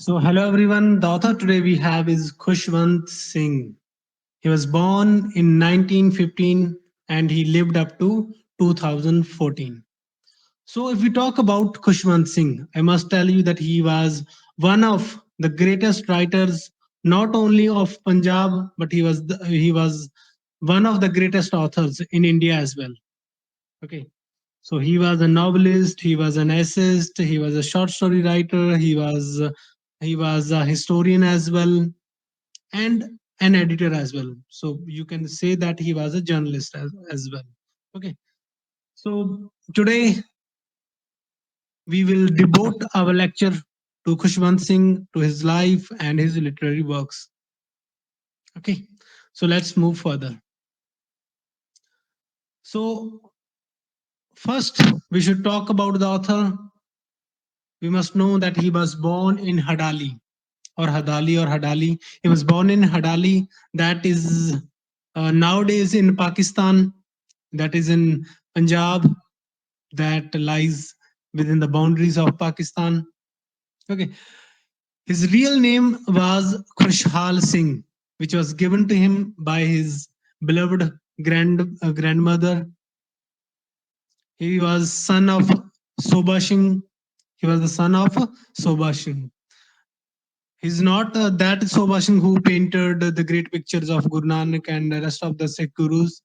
So, hello everyone. The author today we have is Khushwant Singh. He was born in 1915 and he lived up to 2014. So, if we talk about Khushwant Singh, I must tell you that he was one of the greatest writers, not only of Punjab, but he was one of the greatest authors in India as well. Okay. So he was a novelist, he was an essayist, he was a short story writer, he was a historian as well, and an editor as well. So you can say that he was a journalist as well. Okay. So today we will devote our lecture to Khushwant Singh, to his life and his literary works. Okay. So let's move further. So first we should talk about the author. We must know that he was born in Hadali or Hadali or Hadali. He was born in Hadali, that is nowadays in Pakistan, that is in Punjab, that lies within the boundaries of Pakistan. Okay, his real name was Khushhal Singh, which was given to him by his beloved grandmother. He was son of Soba Singh. He was the son of Soba Singh. He's not that Sobhasing who painted the great pictures of Guru Nanak and the rest of the Sikh gurus.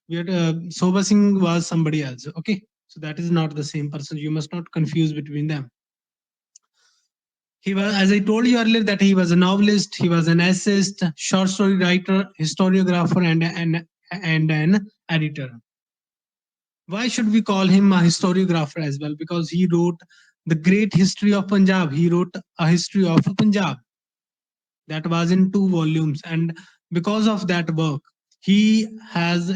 Sobha Singh was somebody else. Okay, so that is not the same person. You must not confuse between them. He was, as I told you earlier, that he was a novelist. He was an essayist, short story writer, historiographer, and an editor. Why should we call him a historiographer as well? Because he wrote the great history of Punjab. He wrote a history of Punjab that was in two volumes, and because of that work he has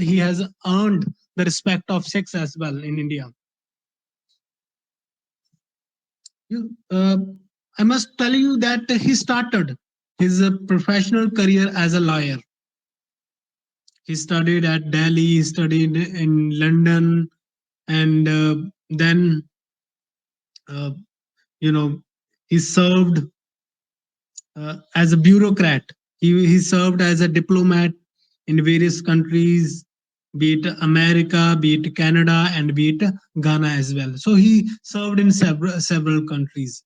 earned the respect of Sikhs as well in India. You, uh, i must tell you that he started his professional career as a lawyer. He studied at Delhi, he studied in London, and then uh, you know he served as a bureaucrat. He served as a diplomat in various countries, be it America, be it Canada, and be it Ghana as well. So he served in several countries.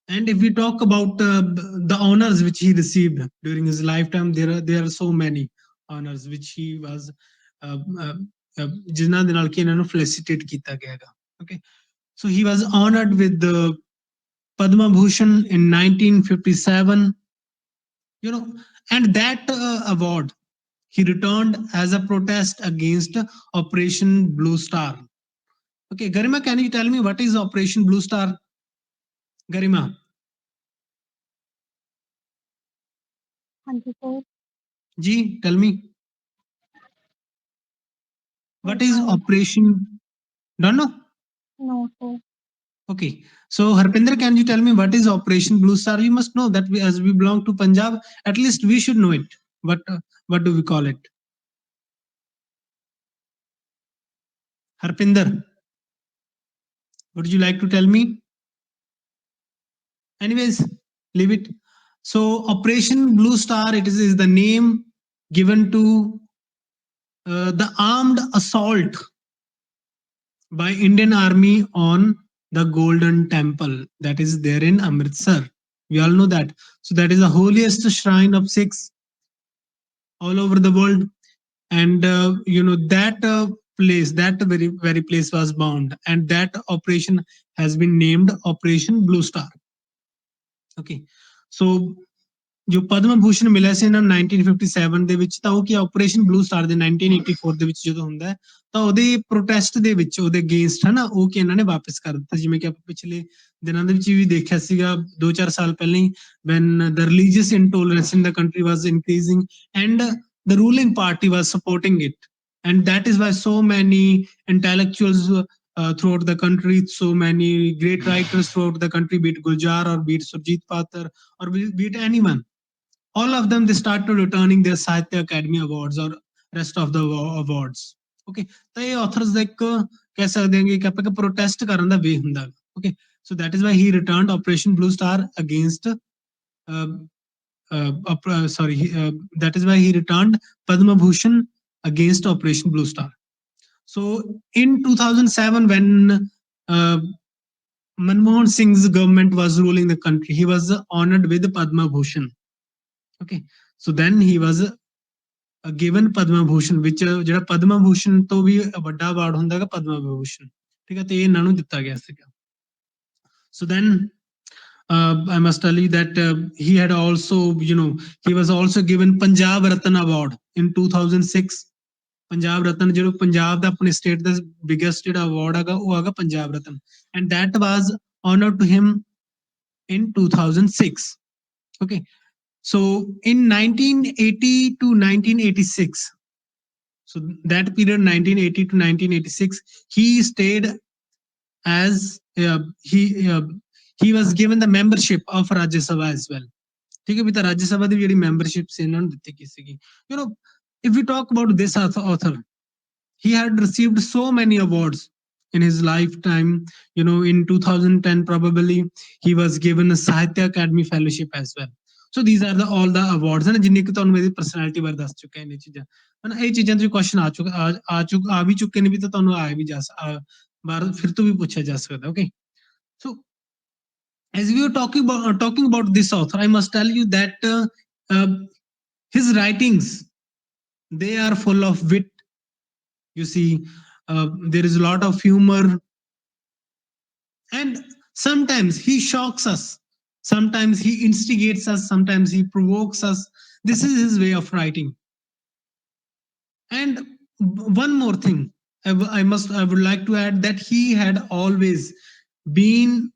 And if we talk about the honors which he received during his lifetime, there are so many honors which he was ਜਿਨ੍ਹਾਂ ਦੇ ਨਾਲ ਕਿ ਇਹਨਾਂ ਨੂੰ felicitate ਕੀਤਾ ਗਿਆ ਹੈਗਾ. Okay, so he was honored with the Padma Bhushan in 1957, you know, and that award he returned as a protest against Operation Blue Star. Okay, Garima, can you tell me what is Operation Blue Star? Garima, Thank you, sir. ji, tell me what is No, Operation. Don't know. no, sir. Okay, so Harpinder, can you tell me what is Operation Blue Star? You must know that as we belong to Punjab, at least we should know it. What do we call it? Harpinder, would you like to tell me? Anyways, leave it. So Operation Blue Star, is the name given to the armed assault by Indian Army on the Golden Temple that is there in Amritsar. We all know that. So that is the holiest shrine of Sikhs all over the world, and that place, that very place was bound, and that operation has been named Operation Blue Star. Okay, so ਜੋ ਪਦਮ ਭੂਸ਼ਣ ਮਿਲਿਆ ਸੀ ਇਹਨਾਂ ਨੂੰ 1957 ਦੇ ਵਿੱਚ, ਤਾਂ ਉਹ ਕੀ operation blue star ਦੇ 1984 ਦੇ ਵਿੱਚ ਜਦੋਂ ਹੁੰਦਾ ਹੈ, ਤਾਂ ਉਹਦੇ ਪ੍ਰੋਟੈਸਟ ਦੇ ਵਿੱਚ ਉਹਦੇ ਅਗੇਂਸਟ ਹੈ ਨਾ, ਉਹ ਕਿ ਇਹਨਾਂ ਨੇ ਵਾਪਸ ਕਰ ਦਿੱਤਾ। ਜਿਵੇਂ ਕਿ ਆਪਾਂ ਪਿਛਲੇ ਦਿਨਾਂ ਦੇ ਵਿੱਚ ਵੀ ਦੇਖਿਆ ਸੀਗਾ 2-4 ਸਾਲ ਪਹਿਲਾਂ ਹੀ, when the religious intolerance in the country was increasing and the ruling party was supporting it, and that is why so many intellectuals throughout the country, so many great writers throughout the country, be it Guljar or be it Surjit Patar or be it anyone, all of them, they started returning their Sahitya Academy Awards or rest of the awards. Okay, ਤਾਂ ਇਹ authors ਦਾ ਇੱਕ ਕਹਿ ਸਕਦੇ ਹਾਂ ਕਿ ਆਪਾਂ ਕਿ protest ਕਰਨ ਦਾ way ਹੁੰਦਾ। Okay, so that is why he returned Operation Blue Star against uh, that is why he returned Padma Bhushan against Operation Blue Star. So in 2007, when uh, Manmohan Singh's government was ruling the country, he was honored with Padma Bhushan. Okay, so then he was given Padma Bhushan, which ਜਿਹੜਾ Padma Bhushan ਤੋਂ ਵੀ ਵੱਡਾ award ਹੁੰਦਾ ਹੈਗਾ Padma Bhushan, ਠੀਕ ਹੈ, ਤੇ ਇਹ ਇਹਨਾਂ ਨੂੰ ਦਿੱਤਾ ਗਿਆ ਸੀਗਾ. So then I must tell you that he had also, he was also given Punjab Ratna Award in 2006. Punjab ਰਤਨ ਜਿਹੜਾ ਪੰਜਾਬ ਦਾ ਆਪਣੇ ਸਟੇਟ ਦਾ ਬਿਗੇਸਟ ਜਿਹੜਾ ਅਵਾਰਡ ਹੈਗਾ ਉਹ ਹੈਗਾ ਪੰਜਾਬ ਰਤਨ, and that was honored to him in 2006. Okay, so in 1980 to 1986, so that period 1980 to 1986, he stayed as he was given the membership of Rajya Sabha as well. ठीक है भी, ਤਾਂ Rajya Sabha ਦੀ ਜਿਹੜੀ membership ਸੀ ਇਹਨਾਂ ਨੂੰ ਦਿੱਤੀ ਗਈ ਸੀਗੀ. If we talk about this author, he had received so many awards in his lifetime. In 2010 probably he was given a Sahitya Academy fellowship as well. So these are all the awards ਹਨ ਜਿੰਨੇ ਕਿ ਤੁਹਾਨੂੰ ਇਹਦੀ personality ਬਾਰੇ ਦੱਸ ਚੁੱਕਾ ਇਹ ਚੀਜ਼ਾਂ ਹਨ. ਇਹ ਚੀਜ਼ਾਂ ਤੋਂ ਕੁਐਸਚਨ ਆ ਵੀ ਚੁੱਕੇ ਨੇ, ਵੀ ਤਾਂ ਤੁਹਾਨੂੰ ਆ ਵੀ ਜਾ ਬਾਹਰ ਫਿਰ ਤੋਂ ਵੀ ਪੁੱਛਿਆ ਜਾ ਸਕਦਾ. Okay, so as we were talking about this author, I must tell you that his writings, they are full of wit. You see, there is a lot of humor, and sometimes he shocks us, sometimes he instigates us, sometimes he provokes us. This is his way of writing. And one more thing, I would like to add that he had always been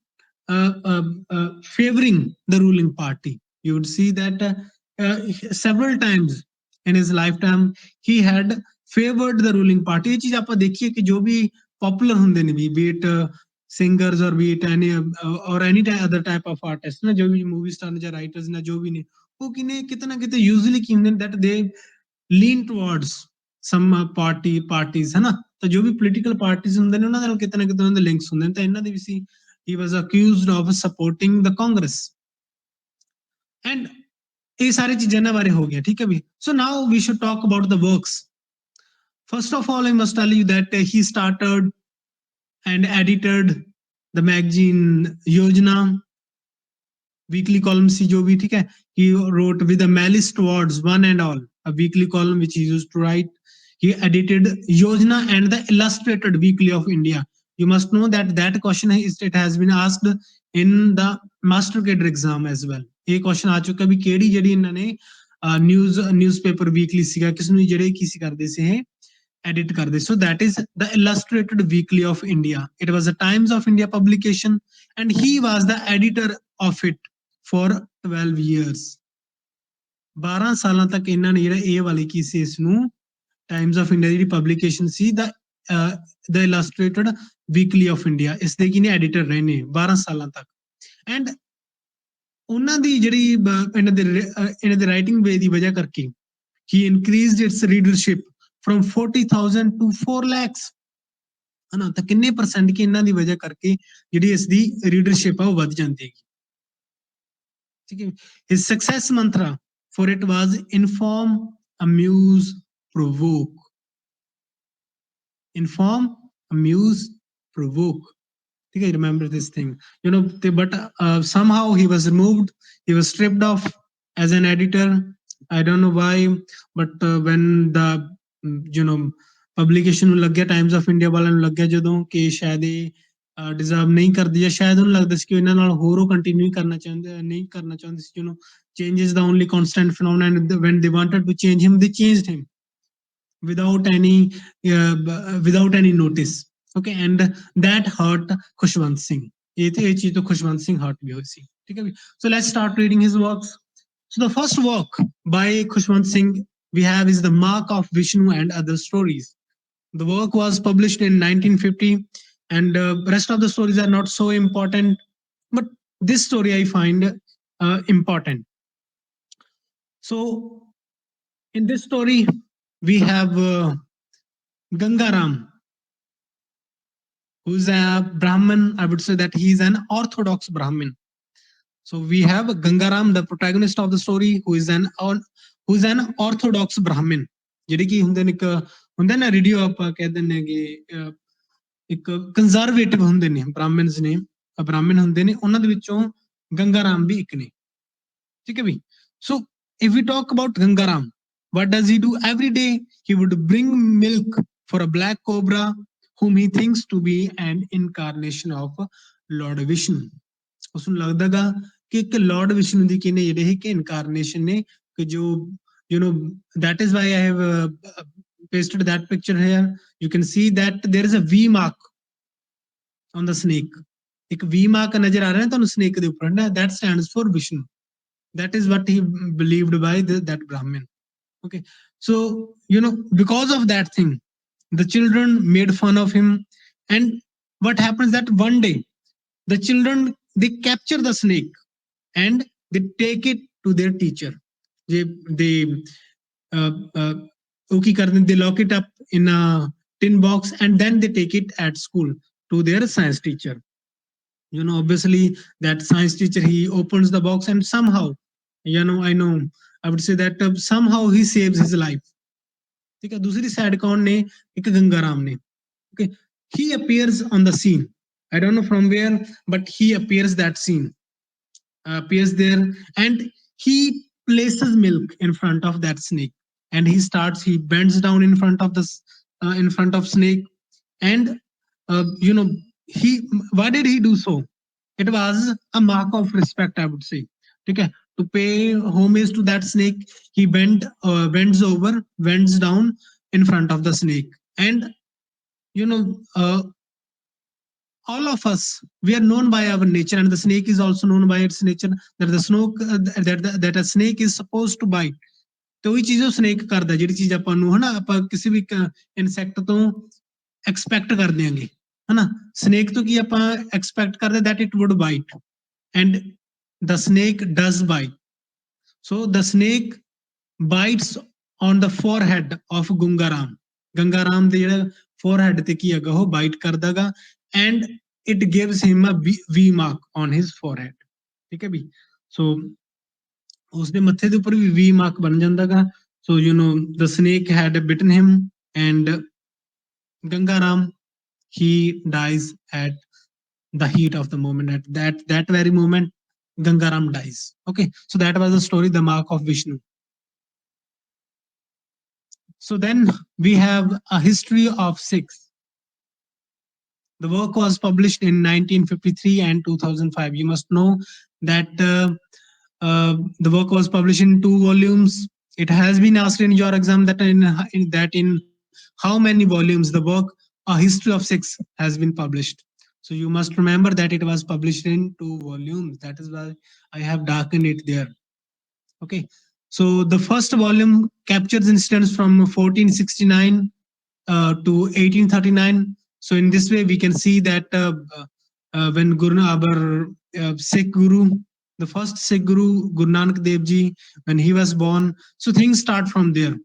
favoring the ruling party. You would see that several times in his lifetime he had favored the ruling party. ਇਹ ਚੀਜ਼ ਆਪਾਂ ਦੇਖੀਏ ਕਿ ਜੋ ਵੀ poplar ਹੁੰਦੇ ਨੇ, be it singers or be it any or any other type of artist ਨਾ, ਜੋ ਵੀ ਮੂਵੀ ਸਟਾਰ ਜਾਂ ਰਾਈਟਰਸ ਨੇ, ਜੋ ਵੀ ਨੇ, ਉਹ ਕਿਤੇ ਨਾ ਕਿਤੇ ਯੂਜ਼ਲੀ ਕੀ ਹੁੰਦੇ ਨੇ, that they lean towards some parties ਹੈ ਨਾ. ਤਾਂ ਜੋ ਵੀ ਪੋਲੀਟੀਕਲ ਪਾਰਟੀਜ਼ ਹੁੰਦੇ ਨੇ ਉਹਨਾਂ ਨਾਲ ਕਿਤੇ ਨਾ ਕਿਤੇ ਉਹਨਾਂ ਦੇ ਲਿੰਕਸ ਹੁੰਦੇ ਨੇ, ਤਾਂ ਇਹਨਾਂ ਦੇ ਵੀ ਸੀ he was accused of supporting the Congress. And ਇਹ ਸਾਰੀ ਚੀਜ਼ਾਂ ਇਹਨਾਂ ਬਾਰੇ ਹੋ ਗਿਆ, ਠੀਕ ਹੈ ਵੀ. So now we should talk about the works. First of all, I must tell you that he started and edited the magazine Yojana, weekly column ਸੀ ਜੋ ਵੀ, ਠੀਕ ਹੈ. He wrote with the malice towards one and all, a weekly column which he used to write. He edited Yojana and the Illustrated Weekly of India. You must know that question it has been asked in the mastercadre exam as well. ਇਹ question ਆ ਚੁੱਕਾ ਵੀ ਕਿਹੜੀ ਜਿਹੜੀ ਇਹਨਾਂ ਨੇ newspaper weekly ਸੀਗਾ, ਕਿਸ ਨੂੰ ਜਿਹੜੇ ਕੀ ਸੀ ਕਰਦੇ ਸੀ ਇਹ edit ਕਰਦੇ. So that is the Illustrated Weekly of India. It was a Times of India publication and he was the editor of it for 12 years. 12 ਸਾਲਾਂ ਤੱਕ ਇਹਨਾਂ ਨੇ ਜਿਹੜਾ ਇਹ ਵਾਲੀ ਕੀ ਸੀ, ਇਸ ਨੂੰ ਟਾਈਮਸ ਆਫ ਇੰਡੀਆ ਜਿਹੜੀ publication C, the Illustrated Weekly of India, ਇਸ ਦੇ ਕੀ ਨੇ ਐਡੀਟਰ ਰਹੇ ਨੇ 12 ਸਾਲਾਂ ਤੱਕ. ਐਂਡ ਉਹਨਾਂ ਦੀ ਜਿਹੜੀ ਇਹਨਾਂ ਦੇ ਰਾਈਟਿੰਗ ਵੇ ਦੀ ਵਜ੍ਹਾ ਕਰਕੇ he increased its readership from 40,000 to 4 lakhs ਹੈ ਨਾ. ਤਾਂ ਕਿੰਨੇ ਪਰਸੈਂਟ ਕੀ ਇਹਨਾਂ ਦੀ ਵਜ੍ਹਾ ਕਰਕੇ ਜਿਹੜੀ ਇਸ ਦੀ ਰੀਡਰਸ਼ਿਪ ਆ ਉਹ ਵੱਧ ਜਾਂਦੀ ਹੈਗੀ, ਠੀਕ ਹੈ. His success mantra for it was inform, amuse, provoke. Inform, amuse, provoke. Okay, remember this thing. But somehow he was removed. He was stripped off as an editor. I don't know why, but when the publication ਨੂੰ ਲੱਗਿਆ, Times of India ਵਾਲਿਆਂ ਨੂੰ ਲੱਗਿਆ ਜਦੋਂ ਕਿ ਸ਼ਾਇਦ ਇਹ deserve ਨਹੀਂ ਕਰਦੀ, ਜਾਂ ਸ਼ਾਇਦ ਉਹਨੂੰ ਲੱਗਦਾ ਸੀ ਕਿ ਇਹਨਾਂ ਨਾਲ ਹੋਰ ਉਹ ਕੰਟੀਨਿਊ ਕਰਨਾ ਚਾਹੁੰਦੇ ਸੀ. Change is the only constant phenomenon, and when they wanted to change him, they changed him without any notice. Okay, and that hurt Khushwant Singh. ਇਹ ਚੀਜ਼ ਤੋਂ Khushwant Singh hurt ਵੀ ਹੋਈ ਸੀ, ਠੀਕ ਹੈ. So let's start reading his works. So the first work by Khushwant Singh we have is The Mark of Vishnu and Other Stories. The work was published in 1950, and rest of the stories are not so important, but this story I find important. So in this story we have Gangaram, who's a Brahmin. I would say that he's an Orthodox Brahmin. So we have Gangaram, the protagonist of the story, who is an orthodox Brahmin. ਜਿਹੜੇ ਕਿ ਹੁੰਦੇ ਨੇ ਇੱਕ ਹੁੰਦਾ ਨਾ radio ਆਪਾਂ ਕਹਿ ਦਿੰਦੇ ਹੈਗੇ ਇੱਕ ਕੰਜ਼ਰਵੇਟਿਵ ਹੁੰਦੇ ਨੇ ਬ੍ਰਾਹਮਣਸ ਨੇ ਬ੍ਰਾਹਮਣ ਹੁੰਦੇ ਨੇ ਉਹਨਾਂ ਦੇ ਵਿੱਚੋਂ ਗੰਗਾਰਾਮ ਵੀ ਇੱਕ ਨੇ ਠੀਕ ਹੈ ਵੀ ਸੋ if we talk about Gangaram, what does he do every day? He would bring milk for a black cobra whom he thinks to be an incarnation of Lord Vishnu. ਉਸਨੂੰ ਲੱਗਦਾਗਾ ਕਿ ਇੱਕ ਲਾਰਡ ਵਿਸ਼ਨੂੰ ਦੀ ਕਿਨੇ ਜਿਹੜੇ ਹੈ ਕਿ ਇਨਕਾਰਨੇਸ਼ਨ ਨੇ ਕਿ ਜੋ that is why I have pasted that picture here. You can see that there is a V mark on the snake. ਇੱਕ V mark ਨਜ਼ਰ ਆ ਰਿਹਾ ਨਾ ਤੁਹਾਨੂੰ snake ਦੇ ਉੱਪਰ ਨਾ that stands for Vishnu. That is what he believed by that Brahmin. Okay, so because of that thing, the children made fun of him, and what happens that one day the children they capture the snake and they take it to their teacher. They uh, uh, okay, they lock it up in a tin box and then they take it at school to their science teacher. Obviously that science teacher he opens the box and somehow I know I would say that somehow he saves his life. ठीक है दूसरी side कौन ने एक गंगाराम ने okay he appears on the scene. I don't know from where, but he appears that scene appears there, and he places milk in front of that snake, and he bends down in front of in front of snake, and uh, you know he why did he do so? It was a mark of respect, I would say. Okay, to pay homage to that snake, he bends down in front of the snake, and you know all of us we are known by our nature, and the snake is also known by its nature that the snake that a snake is supposed to bite. ਤੇ ਉਹੀ ਚੀਜ਼ ਉਹ snake ਕਰਦਾ ਜਿਹੜੀ ਚੀਜ਼ ਆਪਾਂ ਨੂੰ ਹਨਾ ਆਪਾਂ ਕਿਸੇ ਵੀ ਇਨਸੈਕਟ ਤੋਂ ਐਕਸਪੈਕਟ ਕਰਦੇ ਆਂਗੇ ਹਨਾ ਸਨੇਕ ਤੋਂ ਕੀ ਆਪਾਂ ਐਕਸਪੈਕਟ ਕਰਦੇ that it would bite, and the snake does bite. So the snake bites on the forehead of Gangaram. Gangaram ਦੇ ਜਿਹੜਾ forehead ਤੇ ਕੀ ਹੈਗਾ ਉਹ bite ਕਰਦਾਗਾ, and it gives him a V mark on his forehead. ਠੀਕ ਹੈ ਵੀ ਸੋ ਉਸਦੇ ਮੱਥੇ ਦੇ ਉੱਪਰ ਵੀ V mark ਬਣ ਜਾਂਦਾਗਾ. So the snake had bitten him, and Gangaram he dies at the heat of the moment. At that very moment, Gangaram dies. Okay, so that was the story, the mark of Vishnu. So then we have a history of Sikhs. The work was published in 1953 and 2005. You must know that the work was published in 2 volumes. It has been asked in your exam that in how many volumes the work A History of Sikhs has been published. So you must remember that it was published in 2 volumes. That is why I have darkened it there. Okay. So the first volume captures incidents from 1469 to 1839. So in this way, we can see that when our Sikh Guru, the first Sikh Guru, Guru Nanak Dev Ji, when he was born, so things start from there.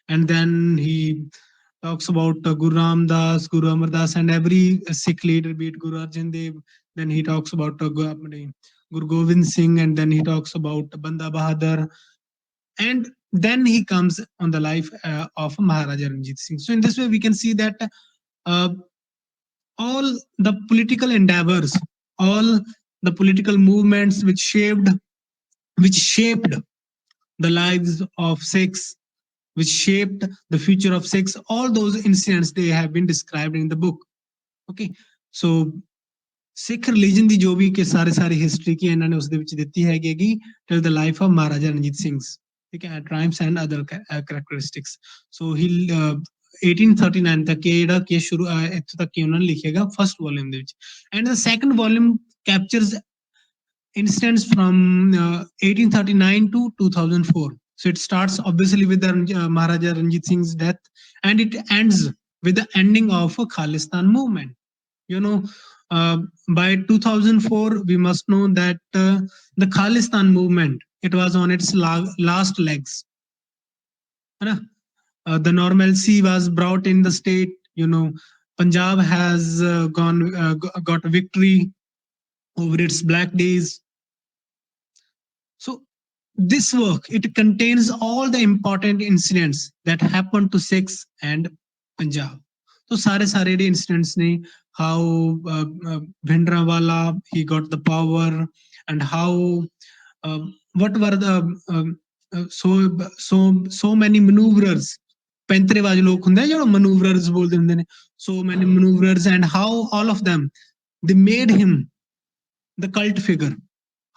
And then he talks about Guru Ram Das, Guru Amar Das, and every Sikh leader, be it Guru Arjan Dev. Then he talks about Guru Govind Singh, and then he talks about Banda Bahadur, and then he comes on the life of Maharaja Ranjit Singh. So in this way, we can see that uh, all the political endeavors, all the political movements which shaped the lives of Sikhs, which shaped the future of Sikhs, all those incidents they have been described in the book. Okay, so Sikh religion ਦੀ ਜੋ ਵੀ ਕਿ ਸਾਰੀ history ਕੀ ਇਹਨਾਂ ਨੇ ਉਸ ਦੇ ਵਿੱਚ ਦਿੱਤੀ ਹੈਗੀ till the life of Maharaja Ranjit Singh ਠੀਕ ਹੈ ਟ੍ਰਾਇੰਫਸ ਐਂਡ ਅਦਰ ਕਰੈਕਟਰਿਸਟਿਕਸ ਸੋ ਹੀ 1839 ਤੱਕ ਇਹ ਜਿਹੜਾ ਕਿ ਸ਼ੁਰੂ ਇੱਥੋਂ ਤੱਕ ਉਹਨਾਂ ਨੇ ਲਿਖਿਆਗਾ ਫਸਟ ਵੋਲਿਊਮ ਦੇ ਵਿੱਚ and the second volume captures incidents from 1839 to 2004. So it starts obviously with the Maharaja Ranjit Singh's death, and it ends with the ending of a Khalistan movement. By 2004, we must know that the Khalistan movement, it was on its last legs. The normalcy was brought in the state. Punjab has got victory over its black days. this work, it contains all the important incidents that happened to Sikhs and Punjab. So सारे ਜਿਹੜੇ incidents ne, how Bhindranwala he got the power, and how what were the so many maneuvers. ਪੈਂਤਰੇਬਾਜ਼ ਲੋਕ ਹੁੰਦੇ ਆ ਜਿਹੜੇ maneuvers ਬੋਲਦੇ ਹੁੰਦੇ ਨੇ, so many maneuvers, and how all of them they made him the cult figure,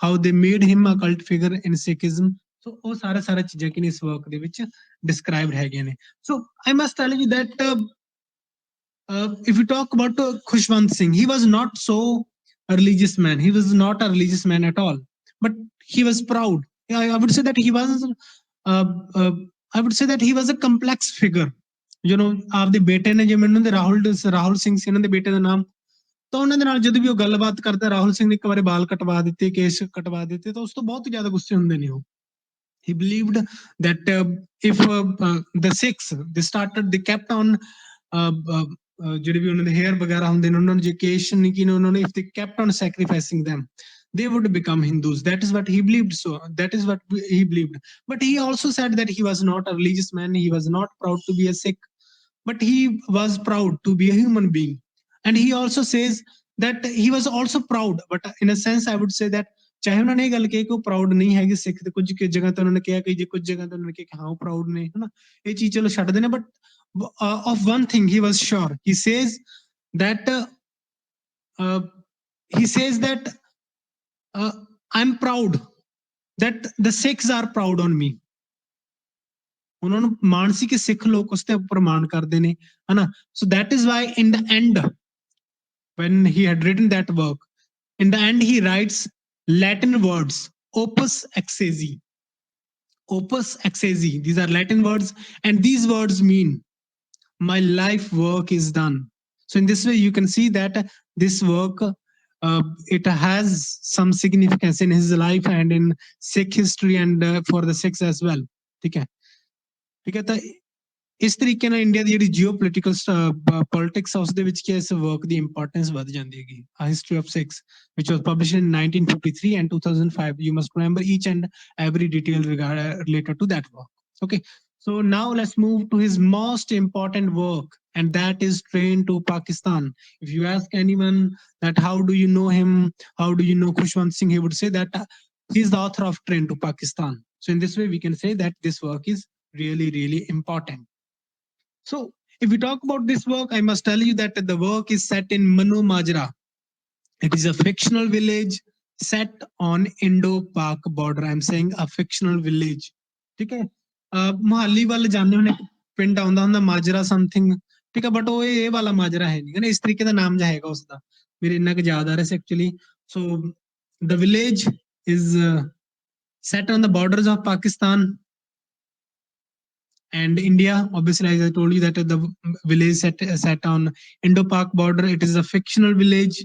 how they made him a cult figure in Sikhism. So ਉਹ ਸਾਰਾ ਚੀਜ਼ਾਂ ਕਿ ਇਸ ਵਰਕ ਦੇ ਵਿੱਚ ਡਿਸਕ੍ਰਾਈਬਡ ਹੈਗੀਆਂ ਨੇ. So I must tell you that if we talk about Khushwant Singh, he was not so a religious man. He was not a religious man at all, but he was proud. I would say that he was. Uh, uh, I would say that he was a complex figure. You know, ਆਪਦੇ ਬੇਟੇ ਨੇ ਜਿਵੇਂ ਉਹਨਾਂ ਦੇ ਰਾਹੁਲ ਸਿੰਘ ਸੀ ਇਹਨਾਂ ਦੇ ਬੇਟੇ ਦਾ ਨਾਮ, ਤਾਂ ਉਹਨਾਂ ਦੇ ਨਾਲ ਜਦੋਂ ਵੀ ਉਹ ਗੱਲਬਾਤ ਕਰਦਾ, ਰਾਹੁਲ ਸਿੰਘ ਨੇ ਇੱਕ ਵਾਰੀ ਬਾਲ ਕਟਵਾ ਦਿੱਤੇ, ਕੇਸ ਕਟਵਾ ਦਿੱਤੇ, ਤਾਂ ਉਸ ਤੋਂ ਬਹੁਤ ਜ਼ਿਆਦਾ ਗੁੱਸੇ ਹੁੰਦੇ ਨੇ ਉਹ. He believed that if the Sikhs they kept on ਜਿਹੜੇ ਵੀ ਉਹਨਾਂ ਦੇ ਹੇਅਰ ਵਗੈਰਾ ਹੁੰਦੇ ਨੇ ਉਹਨਾਂ ਨੂੰ ਜੇ ਕੇਸ਼ ਨਹੀਂ ਕੀ ਨੇ ਉਹਨਾਂ ਨੇ, if they kept on sacrificing them, they would become Hindus. That is what he believed. So that is what he believed. But he also said that he was not a religious man. He was not proud to be a Sikh, but he was proud to be a human being. And he also says that he was also proud, but in a sense I would say that ਚਾਹੇ ਉਹਨਾਂ ਨੇ ਇਹ ਗੱਲ ਕਹੀ ਕਿ ਉਹ proud ਨਹੀਂ ਹੈਗੇ ਸਿੱਖ, ਤੇ ਕੁਝ ਜਗ੍ਹਾ ਤੇ ਉਹਨਾਂ ਨੇ ਕਿਹਾ ਕਿ ਜੇ ਕੁਝ ਜਗ੍ਹਾ ਤੇ ਉਹਨਾਂ ਨੇ ਕਿਹਾ ਕਿ ਹਾਂ ਉਹ ਪ੍ਰਾਊਡ ਨੇ, ਹਨਾ, ਇਹ ਚੀਜ਼ ਚਲੋ ਛੱਡਦੇ ਨੇ, but of one thing he was sure. He says that uh, he says that I'm proud that the Sikhs are proud on me. ਉਹਨਾਂ ਨੂੰ ਮਾਣ ਸੀ ਕਿ ਸਿੱਖ ਲੋਕ ਉਸ ਤੇ ਉੱਪਰ ਮਾਣ ਕਰਦੇ ਨੇ, ਹਨਾ. So that is why in the end, when he had written that work, in the end he writes Latin words, opus excesi. Opus excesi, these are Latin words, and these words mean my life work is done. So in this way you can see that this work it has some significance in his life and in Sikh history and for the Sikhs as well. ठीक है, ठीक है. तो ਇਸ ਤਰੀਕੇ ਨਾਲ India ਦੀ ਜਿਹੜੀ geopolitical politics ਆ ਉਸ ਦੇ ਵਿੱਚ ਕੀ ਇਸ ਵਰਕ ਦੀ ਇੰਪੋਰਟੈਂਸ ਵੱਧ ਜਾਂਦੀ ਹੈਗੀ. A History of Sikhs, which was published in 1953 and 2005. You must remember each and every detail related to that work. Okay, so now let's move to his most important work, and that is Train to Pakistan. If you ask anyone that how do you know him, how do you know Khushwant Singh, he would say that he's the author of Train to Pakistan. So in this way we can say that this work is really important. So if we talk about this work, I must tell you that the work is set in Manu Majra. It is a fictional village set on Indo-Pak border. I'm saying a fictional village. ठीक है, ਮੁਹਾਲੀ ਵੱਲ ਜਾਂਦੇ ਹੋਣੇ ਪਿੰਡ ਆਉਂਦਾ ਹੁੰਦਾ Majra something, ਠੀਕ ਹੈ, ਬਟ ਉਹ ਇਹ ਵਾਲਾ ਮਾਜਰਾ ਹੈ ਨਹੀਂ, ਇਸ ਤਰੀਕੇ ਦਾ ਨਾਮ ਜਿਹਾ ਹੈਗਾ ਉਸਦਾ, ਮੇਰੇ ਇੰਨਾ ਕੁ ਯਾਦ ਆ ਰਿਹਾ ਸੀ actually. So the village is set on the borders of Pakistan and India. Obviously, as I told you that the village set on Indo-Pak border, it is a fictional village,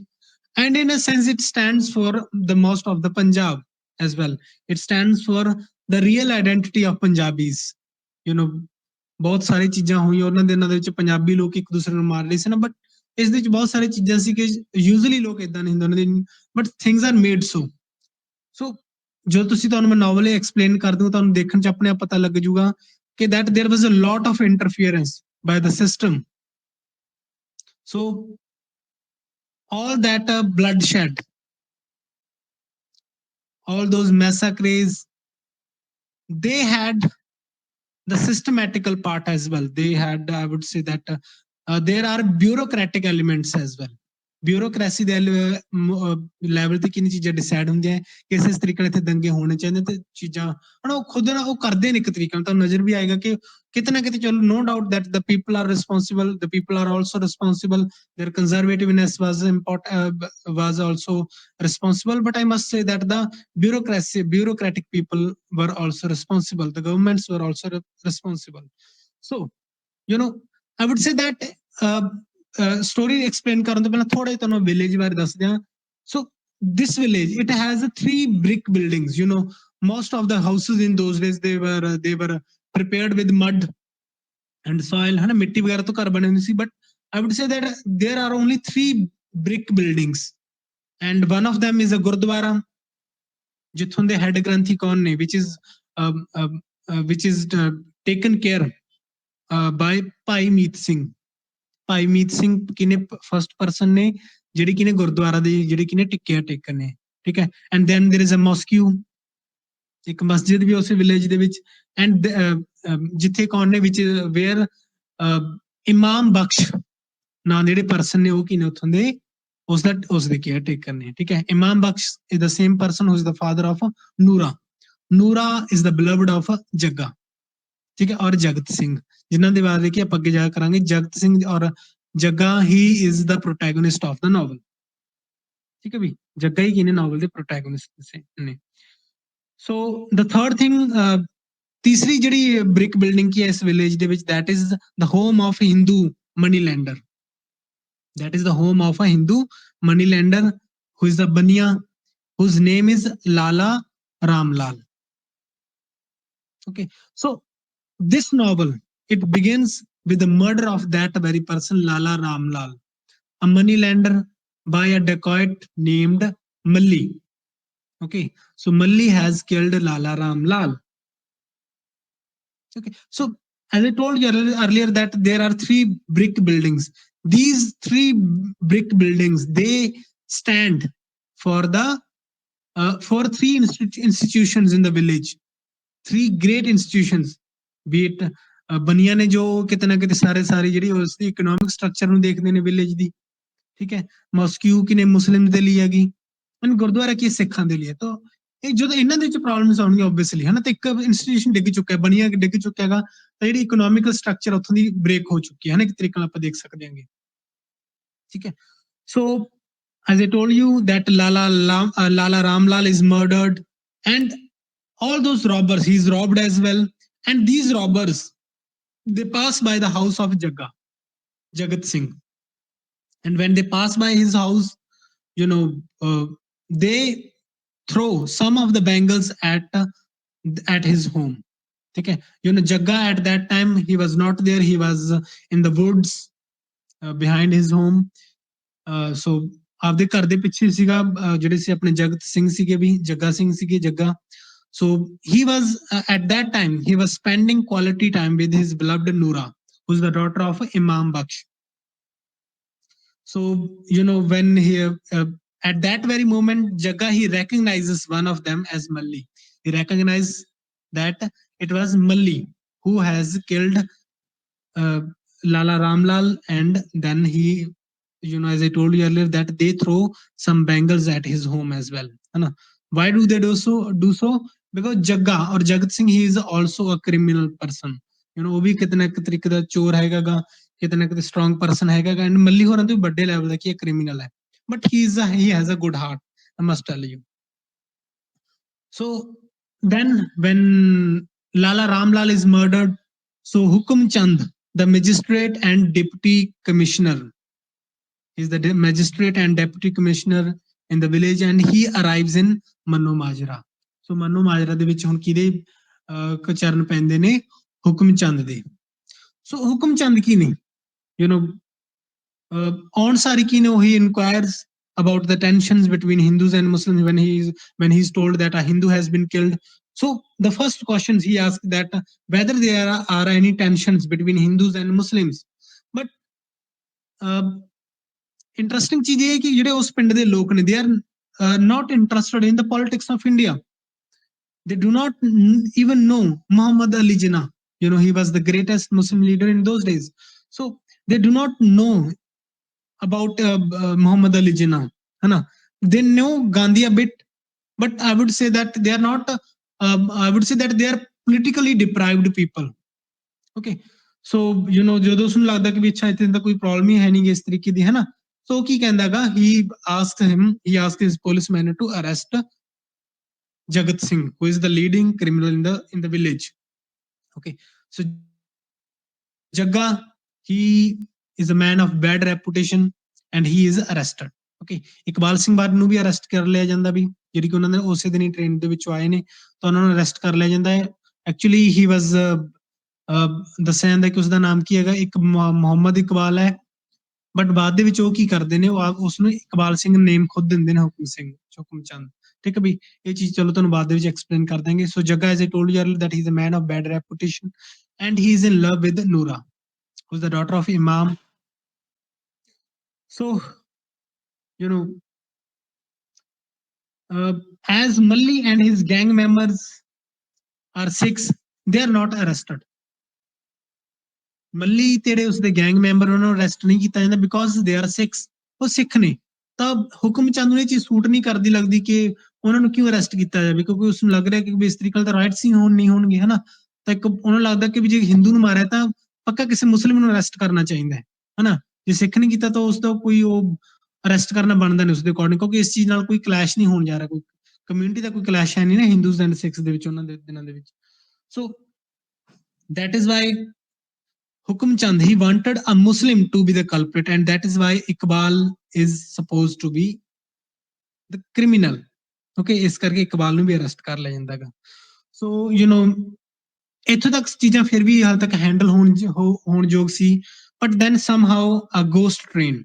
and in a sense it stands for the most of the Punjab as well. It stands for the real identity of Punjabis. You know, ਬਹੁਤ ਸਾਰੀ ਚੀਜ਼ਾਂ ਹੋਈਆਂ ਉਹਨਾਂ ਦੇ ਵਿੱਚ ਪੰਜਾਬੀ ਲੋਕ ਇੱਕ ਦੂਸਰੇ ਨੂੰ ਮਾਰ ਰਹੇ ਸੀ ਨਾ, ਬਟ ਇਸ ਦੇ ਵਿੱਚ ਬਹੁਤ ਸਾਰੀ ਚੀਜ਼ਾਂ ਸੀ ਕਿ ਯੂਜ਼ਲੀ ਲੋਕ ਇਦਾਂ ਨਹੀਂ ਹੁੰਦੇ, ਬਟ ਥਿੰਗਸ ਆਰ ਮੇਡ ਸੋ. ਸੋ ਜੋ ਤੁਸੀਂ ਤੁਹਾਨੂੰ ਮੈਂ ਨੋਵਲ ਐਕਸਪਲੇਨ ਕਰ ਦੂੰਗਾ, ਤੁਹਾਨੂੰ ਦੇਖਣ ਚ ਆਪਣੇ ਆਪ ਪਤਾ ਲੱਗ ਜੂਗਾ ਕਿ that there was a lot of interference by the system. So all that bloodshed, all those massacres, they had the systematical part as well. They had, I would say that there are bureaucratic elements as well. Bureaucracy ਦੇ level ਤੇ ਕਿੰਨੀ ਚੀਜ਼ਾਂ decide ਹੁੰਦੀਆਂ ਕਿ ਇਸ ਤਰੀਕੇ ਨਾਲ ਇੱਥੇ ਦੰਗੇ ਹੋਣੇ ਚਾਹੀਦੇ, ਤੇ ਚੀਜ਼ਾਂ ਹੁਣ ਉਹ ਖੁਦ ਨਾ ਉਹ ਕਰਦੇ ਨੇ ਇੱਕ ਤਰੀਕੇ ਨਾਲ, ਤੁਹਾਨੂੰ ਨਜ਼ਰ ਵੀ ਆਏਗਾ ਕਿ ਕਿਤੇ ਨਾ ਕਿਤੇ, ਚਲੋ no doubt that the people are responsible, the people are also responsible, their conservativeness was also responsible, but I must say that the bureaucratic people were also responsible, the governments were also responsible. So you know, I would say that story explain ਕਰਨ ਤੋਂ ਪਹਿਲਾਂ ਥੋੜਾ ਜਿਹਾ ਤੁਹਾਨੂੰ village ਬਾਰੇ ਦੱਸ ਦਿਆਂ. So this village, it has 3 brick buildings. You know, most of the houses in those days they were prepared with mud and soil, है ना, मिट्टी वगैरह तो घर बने हुए सी, but I would say that there are only 3 brick buildings, and one of them is a gurdwara, ਜਿੱਥੋਂ ਦੇ ਹੈਡ ਗ੍ਰੰਥੀ ਕੌਣ ਨੇ, ਵਿਚ ਇਜ਼ ਟੇਕਨ ਕੇਅਰ ਬਾਈ ਭਾਈ ਮੀਤ ਸਿੰਘ। ਭਾਈ ਮੀਤ ਸਿੰਘ ਕਿਨੇ ਫਸਟ ਪਰਸਨ ਨੇ ਜਿਹੜੀ ਕਿਨੇ ਗੁਰਦੁਆਰਾ ਦੀ ਜਿਹੜੀ ਕਿਨੇ ਟਿੱਕਿਆ ਟੇਕਨ ਨੇ, ਠੀਕ ਹੈ। And then there is a mosque, ਇੱਕ ਮਸਜਿਦ ਵੀ ਉਸ ਵਿਲੇਜ ਦੇ ਵਿੱਚ। ਐਂਡ ਜਿੱਥੇ ਕੌਣ ਨੇ ਵਿੱਚ ਵੇਅਰ ਇਮਾਮ ਬਖਸ਼ ਨਾਂ ਜਿਹੜੇ ਪਰਸਨ ਨੇ ਉਹ ਕੀ ਨੇ ਉੱਥੋਂ ਦੇ ਉਸਦੇ ਕੇਅਰ ਟੇਕਰ ਨੇ, ਠੀਕ ਹੈ। Imam Bakhsh is the same person who is the father of Noora. Noora is the beloved of Jagga, ਠੀਕ ਹੈ। ਔਰ ਜਗਤ ਸਿੰਘ, ਜਿਨ੍ਹਾਂ ਦੇ ਬਾਰੇ ਕਿ ਆਪਾਂ ਅੱਗੇ ਜਾ ਕਰਾਂਗੇ। ਜਗਤ ਸਿੰਘ ਔਰ Jagga he is the protagonist of the novel, ਠੀਕ ਹੈ ਵੀ। ਜੱਗਾ ਹੀ ਕੀ ਨੇ ਨਾਵਲ ਦੇ ਪ੍ਰੋਟੈਗੋਨਿਸਟ ਨੇ। ਸੋ ਦ ਥਰਡ ਥਿੰਗ, ਤੀਸਰੀ ਜਿਹੜੀ ਬ੍ਰਿਕ ਬਿਲਡਿੰਗ ਕੀ ਹੈ ਇਸ ਵਿਲੇਜ ਦੇ ਵਿੱਚ, that is the home of Hindu money lender. That is the home of a Hindu money lender who is the Baniya, whose name is Lala Ramlal. Okay, so this novel, it begins with the murder of that very person, Lala Ramlal, a money lender, by a dacoit named Malli. Okay, so Malli has killed Lala Ramlal. Okay, so as I told you earlier that there are three brick buildings. These three brick buildings, they stand for the for three institutions in the village, three great institutions, be it ਬਨੀਆਂ ਨੇ ਜੋ ਕਿਤੇ ਨਾ ਕਿਤੇ ਸਾਰੀ ਜਿਹੜੀ ਉਸ ਦੀ economic structure ਨੂੰ ਦੇਖਦੇ ਨੇ ਵਿਲੇਜ ਦੀ, ਠੀਕ ਹੈ। ਮੌਸਕਿਊ ਕੀ ਨੇ ਮੁਸਲਿਮ ਦੇ ਲਈ ਹੈਗੀ, ਐਂਡ ਗੁਰਦੁਆਰਾ ਕੀ ਸਿੱਖਾਂ ਦੇ ਲਈ। ਤਾਂ ਇਹ ਜਦੋਂ ਇਹਨਾਂ ਦੇ ਵਿੱਚ ਪ੍ਰੋਬਲਮਸ ਆਉਣਗੀਆਂ ਓਬਵੀਅਸਲੀ, ਹੈ ਨਾ। ਤੇ ਇੱਕ ਇੰਸਟੀਟਿਊਸ਼ਨ ਡਿੱਗ ਚੁੱਕਾ ਹੈ, ਬਣੀਆਂ ਡਿੱਗ ਚੁੱਕਿਆ ਹੈਗਾ, ਤਾਂ ਜਿਹੜੀ ਇਕਨੋਮਿਕਲ ਸਟਰਕਚਰ ਉੱਥੋਂ ਦੀ ਬ੍ਰੇਕ ਹੋ ਚੁੱਕੀ ਹੈ ਨਾ, ਇੱਕ ਤਰੀਕੇ ਨਾਲ ਆਪਾਂ ਦੇਖ ਸਕਦੇ ਹਾਂਗੇ, ਠੀਕ ਹੈ। ਸੋ as I told you that Lala Ramlal is murdered, and all those robbers, he is robbed as well. And these robbers, they pass by the house of Jagat Singh, and when they pass by his house, you know, they throw some of the bangles at his home, okay. Jagga at that time, he was not there, he was in the woods behind his home. So ਆਪਦੇ ਘਰ ਦੇ ਪਿੱਛੇ ਸੀਗਾ, ਜਿਹੜੇ ਸੀ ਆਪਣੇ ਜਗਤ ਸਿੰਘ ਸੀਗੇ ਵੀ, ਜੱਗਾ ਸਿੰਘ ਸੀਗੇ, Jagga. So he was at that time he was spending quality time with his beloved Noora, who's the daughter of Imam Baksh. So when he at that very moment, Jagga, he recognizes one of them as Malli. He recognizes that it was Malli who has killed Lala Ramlal, and then he, as I told you earlier, that they throw some bangles at his home as well. Why do they do so? Because Jagga or Jagat Singh, he is also a criminal person. ਉਹ ਵੀ ਕਿਤੇ ਨਾ ਇੱਕ ਤਰੀਕੇ ਦਾ ਚੋਰ ਹੈਗਾ ਗਾ, ਕਿਤੇ ਨਾ ਕਿਤੇ ਸਟਰੋਂਗ ਪਰਸਨ ਹੈਗਾ ਗਾ, ਐਂਡ ਮੱਲੀ ਹੋਰਾਂ ਤੋਂ ਵੱਡੇ ਲੈਵਲ ਦਾ ਕੀ ਕ੍ਰਿਮੀਨਲ ਹੈ, but he has a good heart, I must tell you. So then when Lala Ramlal is murdered, so Hukum Chand, the magistrate and deputy commissioner, is the magistrate and deputy commissioner in the village, and he arrives in Manno Majra. So Manno Majra ਦੇ ਵਿੱਚ ਹੁਣ ਕਿਹਦੇ ਚਰਨ ਪੈਂਦੇ ਨੇ? ਹੁਕਮ ਚੰਦ ਦੇ। ਸੋ ਹੁਕਮ ਚੰਦ ਕੀ ਨੇ? on ਸਾਰੀ ਕੀ ਨੇ? he inquires about the tensions between Hindus and Muslims when he's told that a Hindu has been killed. So the first questions he asks that whether there are any tensions between Hindus and Muslims. But interesting ਚੀਜ਼ ਇਹ ਹੈ ਕਿ ਜਿਹੜੇ ਉਸ ਪਿੰਡ ਦੇ ਲੋਕ ਨੇ, they are not interested in the politics of India. They do not even know Muhammad Ali Jinnah. He was the greatest Muslim leader in those days. So they do not know about Muhammad Ali Jinnah. They know Gandhi a bit, but I would say that they are not. I would say that they are politically deprived people. Okay. So ਜਦੋਂ ਉਸਨੂੰ ਲੱਗਦਾ ਕਿ ਵੀ ਅੱਛਾ ਇੱਥੇ ਤਾਂ ਕੋਈ problem ਹੀ ਹੈ ਨਹੀਂ ਇਸ ਤਰੀਕੇ ਦੀ, ਹੈ ਨਾ। ਸੋ ਕੀ ਕਹਿੰਦਾ ਗਾ? he asked his policeman to arrest Jagat Singh, who is the leading criminal in the village. Okay, so Jagga, he is a man of bad reputation, and he is arrested. Okay, Iqbal Singh ਬਾਦ ਨੂੰ ਵੀ arrest ਕਰ ਲਿਆ ਜਾਂਦਾ ਵੀ, ਜਿਹੜੀ ਕਿ ਉਹਨਾਂ ਨੇ ਉਸੇ ਦਿਨ ਹੀ ਟ੍ਰੇਨ ਦੇ ਵਿੱਚੋਂ ਆਏ ਨੇ, ਤਾਂ ਉਹਨਾਂ ਨੂੰ ਅਰੈਸਟ ਕਰ ਲਿਆ ਜਾਂਦਾ ਹੈ। ਐਕਚੁਅਲੀ ਹੀ ਵਾਜ਼ ਦੱਸਿਆ ਜਾਂਦਾ ਕਿ ਉਸਦਾ ਨਾਮ ਕੀ ਹੈਗਾ? ਇੱਕ ਮੁਹੰਮਦ ਇਕਬਾਲ ਹੈ, ਬਟ ਬਾਅਦ ਦੇ ਵਿੱਚ ਉਹ ਕੀ ਕਰਦੇ ਨੇ, ਉਹ ਉਸਨੂੰ ਇਕਬਾਲ ਸਿੰਘ ਨੇਮ ਖੁਦ ਦਿੰਦੇ ਨੇ, ਹੁਕਮ ਚੰਦ। ਠੀਕ ਹੈ ਵੀ, ਇਹ ਚੀਜ਼ ਚਲੋ ਤੁਹਾਨੂੰ ਬਾਅਦ ਦੇ ਵਿੱਚ ਐਕਸਪਲੇਨ ਕਰ ਦਾਂਗੇ। So Jagga, as I told you that he is a man of bad reputation and he is in love with Noora, who's the daughter of Imam. So, you know, as Malli and his gang members are Sikhs, they are not arrested. ਮੱਲੀ ਤੇ ਜਿਹੜੇ ਉਸਦੇ gang member ਉਹਨਾਂ ਨੂੰ arrest ਨਹੀਂ ਕੀਤਾ ਜਾਂਦਾ because they are six, ਉਹ ਸਿੱਖ ਨੇ। ਤਾਂ ਹੁਕਮ ਚੰਦ ਨੂੰ ਇਹ ਚੀਜ਼ ਸੂਟ ਨਹੀਂ ਕਰਦੀ ਲੱਗਦੀ ਕਿ ਉਹਨਾਂ ਨੂੰ ਕਿਉਂ ਅਰੈਸਟ ਕੀਤਾ ਜਾਵੇ, ਕਿਉਂਕਿ ਉਸਨੂੰ ਲੱਗ ਰਿਹਾ ਕਿ ਵੀ ਇਸ ਤਰੀਕੇ ਨਾਲ ਤਾਂ ਰਾਈਟਸ ਹੀ ਨਹੀਂ ਹੋਣਗੇ, ਹਨਾ। ਤਾਂ ਇੱਕ ਉਹਨਾਂ ਨੂੰ ਲੱਗਦਾ ਕਿ ਵੀ ਜੇ ਹਿੰਦੂ ਨੂੰ ਮਾਰਿਆ ਤਾਂ ਪੱਕਾ ਕਿਸੇ ਮੁਸਲਿਮ ਨੂੰ ਅਰੈਸਟ ਕਰਨਾ ਚਾਹੀਦਾ ਹੈ, ਹਨਾ। ਜੇ ਸਿੱਖ ਨੇ ਕੀਤਾ ਤਾਂ ਉਸਦਾ ਕੋਈ ਉਹ ਅਰੈਸਟ ਕਰਨਾ ਬਣਦਾ ਨਹੀਂ ਉਸਦੇ ਅਕੋਰਡਿੰਗ, ਕਿਉਂਕਿ ਇਸ ਚੀਜ਼ ਨਾਲ ਕੋਈ ਕਲੈਸ਼ ਨਹੀਂ ਹੋਣ ਜਾ ਰਿਹਾ, ਕੋਈ ਕਮਿਊਨਿਟੀ ਦਾ ਕੋਈ ਕਲੈਸ਼ ਹੈ ਨਹੀਂ ਨਾ ਹਿੰਦੂਜ਼ ਐਂਡ ਸਿੱਖਸ ਦੇ ਵਿੱਚ ਉਹਨਾਂ ਦੇ ਦਿਨਾਂ ਦੇ ਵਿੱਚ। ਸੋ that is why Hukum Chand, he wanted a Muslim to be the culprit, and that is why Iqbal is supposed to be the criminal. Okay, ਇਸ ਕਰਕੇ ਇਕਬਾਲ ਨੂੰ ਵੀ ਅਰੈਸਟ ਕਰ ਲਿਆ ਜਾਂਦਾ ਹੈਗਾ। ਸੋ ਇੱਥੋਂ ਤੱਕ ਚੀਜ਼ਾਂ ਫਿਰ ਵੀ ਹਾਲ ਤੱਕ ਹੈਂਡਲ ਹੋਣ ਯੋਗ ਸੀ, but then somehow a ghost train,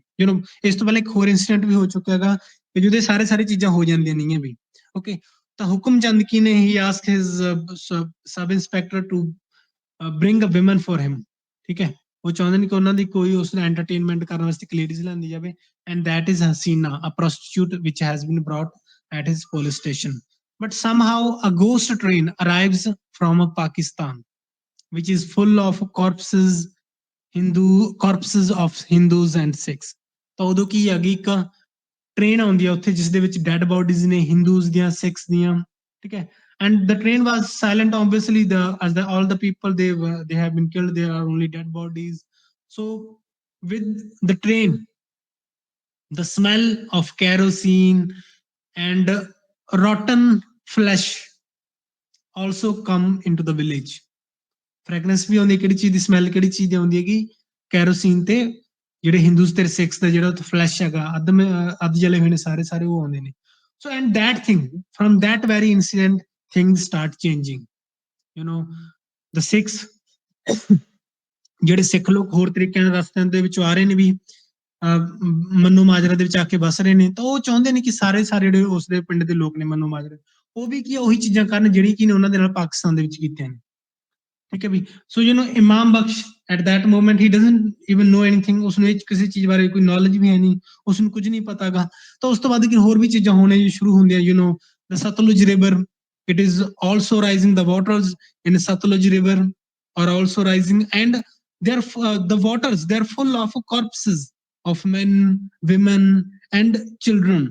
ਇਸ ਤੋਂ ਪਹਿਲਾਂ ਇੱਕ ਹੋਰ ਇੰਸੀਡੈਂਟ ਵੀ ਹੋ ਚੁੱਕਿਆ ਹੈਗਾ ਕਿ ਜਿਹਦੇ ਸਾਰੀ ਚੀਜ਼ਾਂ ਹੋ ਜਾਂਦੀਆਂ ਨਹੀਂ ਹੈ ਵੀ। ਓਕੇ, ਤਾਂ ਹੁਕਮ ਚੰਦ ਕੀ ਨੇ, he ask his sub inspector to bring a women for him. ਠੀਕ ਹੈ, ਉਹ ਚਾਹੁੰਦੇ ਨੇ ਕਿ ਉਹਨਾਂ ਦੀ ਕੋਈ ਉਸ ਐਂਟਰਟੇਨਮੈਂਟ ਕਰਨ ਵਾਸਤੇ ਇੱਕ ਲੇਡੀਜ਼ ਲਿਆਂਦੀ ਜਾਵੇ, and that is Hasina, a prostitute which has been brought at his police station. But somehow a ghost train arrives from Pakistan, which is full of corpses of Hindus and Sikhs. ਤਾਂ ਉਦੋਂ ਕੀ ਹੈਗੀ, ਇੱਕ train ਆਉਂਦੀ ਹੈ ਉੱਥੇ ਜਿਸ ਦੇ ਵਿੱਚ ਡੈਡ ਬੋਡੀਜ਼ ਨੇ ਹਿੰਦੂਜ਼ ਦੀਆਂ, ਸਿੱਖਸ ਦੀਆਂ। ਠੀਕ ਹੈ, and the train was silent, obviously all the people they have been killed, there are only dead bodies. So with the train, the smell of kerosene and rotten flesh also come into the village. Fragrance ਵੀ ਆਉਂਦੀ, ਕਿਹੜੀ ਚੀਜ਼ ਦੀ smell, ਕਿਹੜੀ ਚੀਜ਼ ਦੀ ਆਉਂਦੀ ਹੈਗੀ, kerosene ਤੇ ਜਿਹੜੇ ਹਿੰਦੂਸ ਤੇ ਸਿੱਖਸ ਦਾ ਜਿਹੜਾ ਫਲੈਸ਼ ਹੈਗਾ, ਅੱਧ ਜਲੇ ਹੋਏ ਨੇ ਸਾਰੇ ਉਹ ਆਉਂਦੇ ਨੇ। So and that thing, from that very incident thing start changing. The Sikhs, ਜਿਹੜੇ ਸਿੱਖ ਲੋਕ ਹੋਰ ਤਰੀਕਿਆਂ ਦੇ ਰਸਤਿਆਂ ਦੇ ਵਿੱਚੋਂ ਆ ਰਹੇ ਨੇ ਵੀ, ਮੰਨੂ ਮਾਜਰਾ ਦੇ ਵਿੱਚ ਆ ਕੇ ਵਸ ਰਹੇ ਨੇ, ਤਾਂ ਉਹ ਚਾਹੁੰਦੇ ਨੇ ਕਿ ਸਾਰੇ ਜਿਹੜੇ ਉਸਦੇ ਪਿੰਡ ਦੇ ਲੋਕ ਨੇ ਮੰਨੂ ਮਾਜਰੇ, ਉਹ ਵੀ ਕੀ ਉਹੀ ਚੀਜ਼ਾਂ ਕਰਨ ਜਿਹੜੀ ਕਿ ਨੇ ਉਹਨਾਂ ਦੇ ਨਾਲ ਪਾਕਿਸਤਾਨ ਦੇ ਵਿੱਚ ਕੀਤੀਆਂ ਨੇ। ਠੀਕ ਹੈ ਵੀ, ਸੋ ਇਮਾਮ ਬਖਸ਼ at that moment he doesn't even no anything, ਉਸਨੂੰ ਇਹ ਕਿਸੇ ਚੀਜ਼ ਬਾਰੇ ਕੋਈ ਨੌਲੇਜ ਵੀ ਹੈ ਨਹੀਂ, ਉਸਨੂੰ ਕੁਝ ਨਹੀਂ ਪਤਾਗਾ। ਤਾਂ ਉਸ ਤੋਂ ਬਾਅਦ ਕਿ ਹੋਰ ਵੀ ਚੀਜ਼ਾਂ ਹੋਣੀਆਂ ਸ਼ੁਰੂ ਹੁੰਦੀਆਂ, the Sutlej river, it is also rising, the waters in Satluj river are also rising, and the waters, they are full of corpses of men, women and children.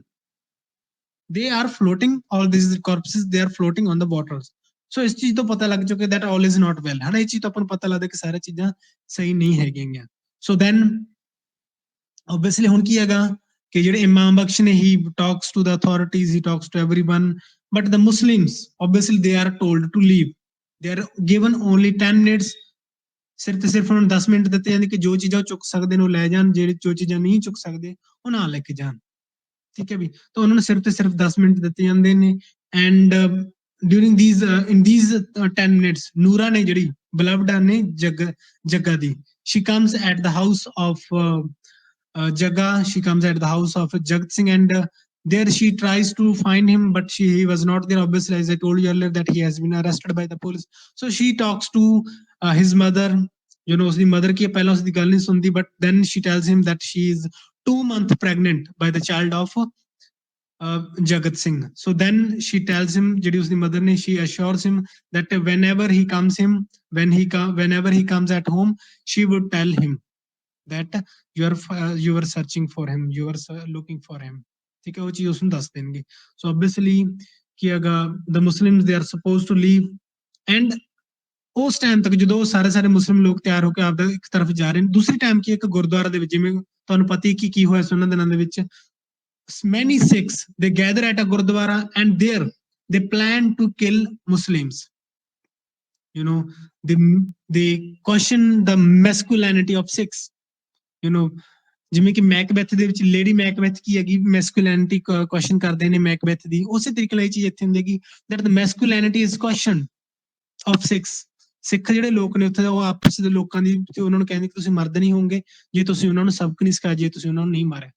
They are floating, all these corpses, they are floating on the waters. So ਇਸ ਚੀਜ਼ ਤੋਂ ਪਤਾ ਲੱਗ ਚੁੱਕਿਆ that all is not well, ਹਨਾ। ਇਹ ਚੀਜ਼ ਤੋਂ ਆਪਾਂ ਨੂੰ ਪਤਾ ਲੱਗਦਾ ਕਿ ਸਾਰੀ ਚੀਜ਼ਾਂ ਸਹੀ ਨਹੀਂ ਹੈਗੀਆਂ। So then obviously ਹੁਣ ਕੀ ਹੈਗਾ ਕਿ ਜਿਹੜੇ ਇਮਾਮ ਬਖਸ਼ ਨੇ, he talks to the authorities, he talks to everyone, but the Muslims, obviously they are told to leave, they are given only 10 minutes, ਸਿਰਫ ਤੇ ਸਿਰਫ ਉਹਨਾਂ ਨੂੰ 10 ਮਿੰਟ ਦਿੱਤੇ ਜਾਂਦੇ ਕਿ ਜੋ ਚੀਜ਼ਾਂ ਉਹ ਚੁੱਕ ਸਕਦੇ ਨੇ ਉਹ ਲੈ ਜਾਣ, ਜੋ ਚੀਜ਼ਾਂ ਨਹੀਂ ਚੁੱਕ ਸਕਦੇ ਉਹ ਨਾ ਲੈ ਕੇ ਜਾਣ। ਠੀਕ ਹੈ ਵੀ, ਤਾਂ ਉਹਨਾਂ ਨੂੰ ਸਿਰਫ ਤੇ ਸਿਰਫ 10 ਮਿੰਟ ਦਿੱਤੇ ਜਾਂਦੇ ਨੇ, and during in these 10 minutes, Noora ਨੇ ਜਿਹੜੀ ਬਲਵਡ ਨੇ ਜੱਗਾ ਦੀ, she comes at the house of Jagga, she comes at the house of Jagat Singh, and there she tries to find him, but he was not there, obviously, as I told you earlier that he has been arrested by the police. So she talks to his mother, ਉਸਦੀ mother ਕੀ ਪਹਿਲਾਂ ਉਸਦੀ ਗੱਲ ਨਹੀਂ ਸੁਣਦੀ, but then she tells him that she is 2 months pregnant by the child of Jagat Singh. So then she tells him, ਜਿਹੜੀ ਉਸਦੀ mother ਨੇ, she assures him that whenever he comes at home, she would tell him that you are searching for him, you are looking for him. ਠੀਕ ਹੈ, ਉਹ ਚੀਜ਼ ਉਸਨੂੰ ਦੱਸ ਦੇਣਗੇ। So obviously ਕੀ ਹੈਗਾ, the Muslims, they are supposed to leave, and ਉਸ time ਤੱਕ ਜਦੋਂ ਸਾਰੇ ਮੁਸਲਿਮ ਲੋਕ ਤਿਆਰ ਹੋ ਕੇ ਆਪਦਾ ਇੱਕ ਤਰਫ ਜਾ ਰਹੇ ਨੇ, ਦੂਸਰੀ ਟਾਈਮ ਕੀ ਇੱਕ ਗੁਰਦੁਆਰਾ ਦੇ ਵਿੱਚ, ਜਿਵੇਂ ਤੁਹਾਨੂੰ ਪਤਾ ਹੀ ਕੀ ਹੋਇਆ ਸੀ ਉਹਨਾਂ ਦਿਨਾਂ ਦੇ ਵਿੱਚ, many Sikhs, they gather at a gurdwara, and there they plan to kill Muslims. They question the masculinity of Sikhs. ਜਿਵੇਂ ਕਿ ਮੈਕਬੈਥ ਦੇ ਵਿੱਚ ਲੇਡੀ ਮੈਕਬੈਥ ਕੀ ਹੈਗੀ, ਮੈਸਕੁਲੈਨਿਟੀ ਕੁਐਸਚਨ ਕਰਦੇ ਨੇ ਮੈਕਬੈਥ ਦੀ, ਉਸੇ ਤਰੀਕੇ ਨਾਲ ਇਹ ਚੀਜ਼ ਇੱਥੇ ਹੁੰਦੀ ਹੈਗੀ that the masculinity is questioned of Sikhs. ਸਿੱਖ ਜਿਹੜੇ ਲੋਕ ਨੇ ਉੱਥੇ ਉਹ ਆਪਸ ਦੇ ਲੋਕਾਂ ਦੀ ਉਹਨਾਂ ਨੂੰ ਕਹਿੰਦੇ ਕਿ ਤੁਸੀਂ ਮਰਦ ਨਹੀਂ ਹੋਵੋਗੇ ਜੇ ਤੁਸੀਂ ਉਹਨਾਂ ਨੂੰ ਸਬਕ ਨਹੀਂ ਸਿਖਾਇਆ, ਜੇ ਤੁਸੀਂ ਉਹਨਾਂ ਨੂੰ ਨਹੀਂ ਮਾਰਿਆ।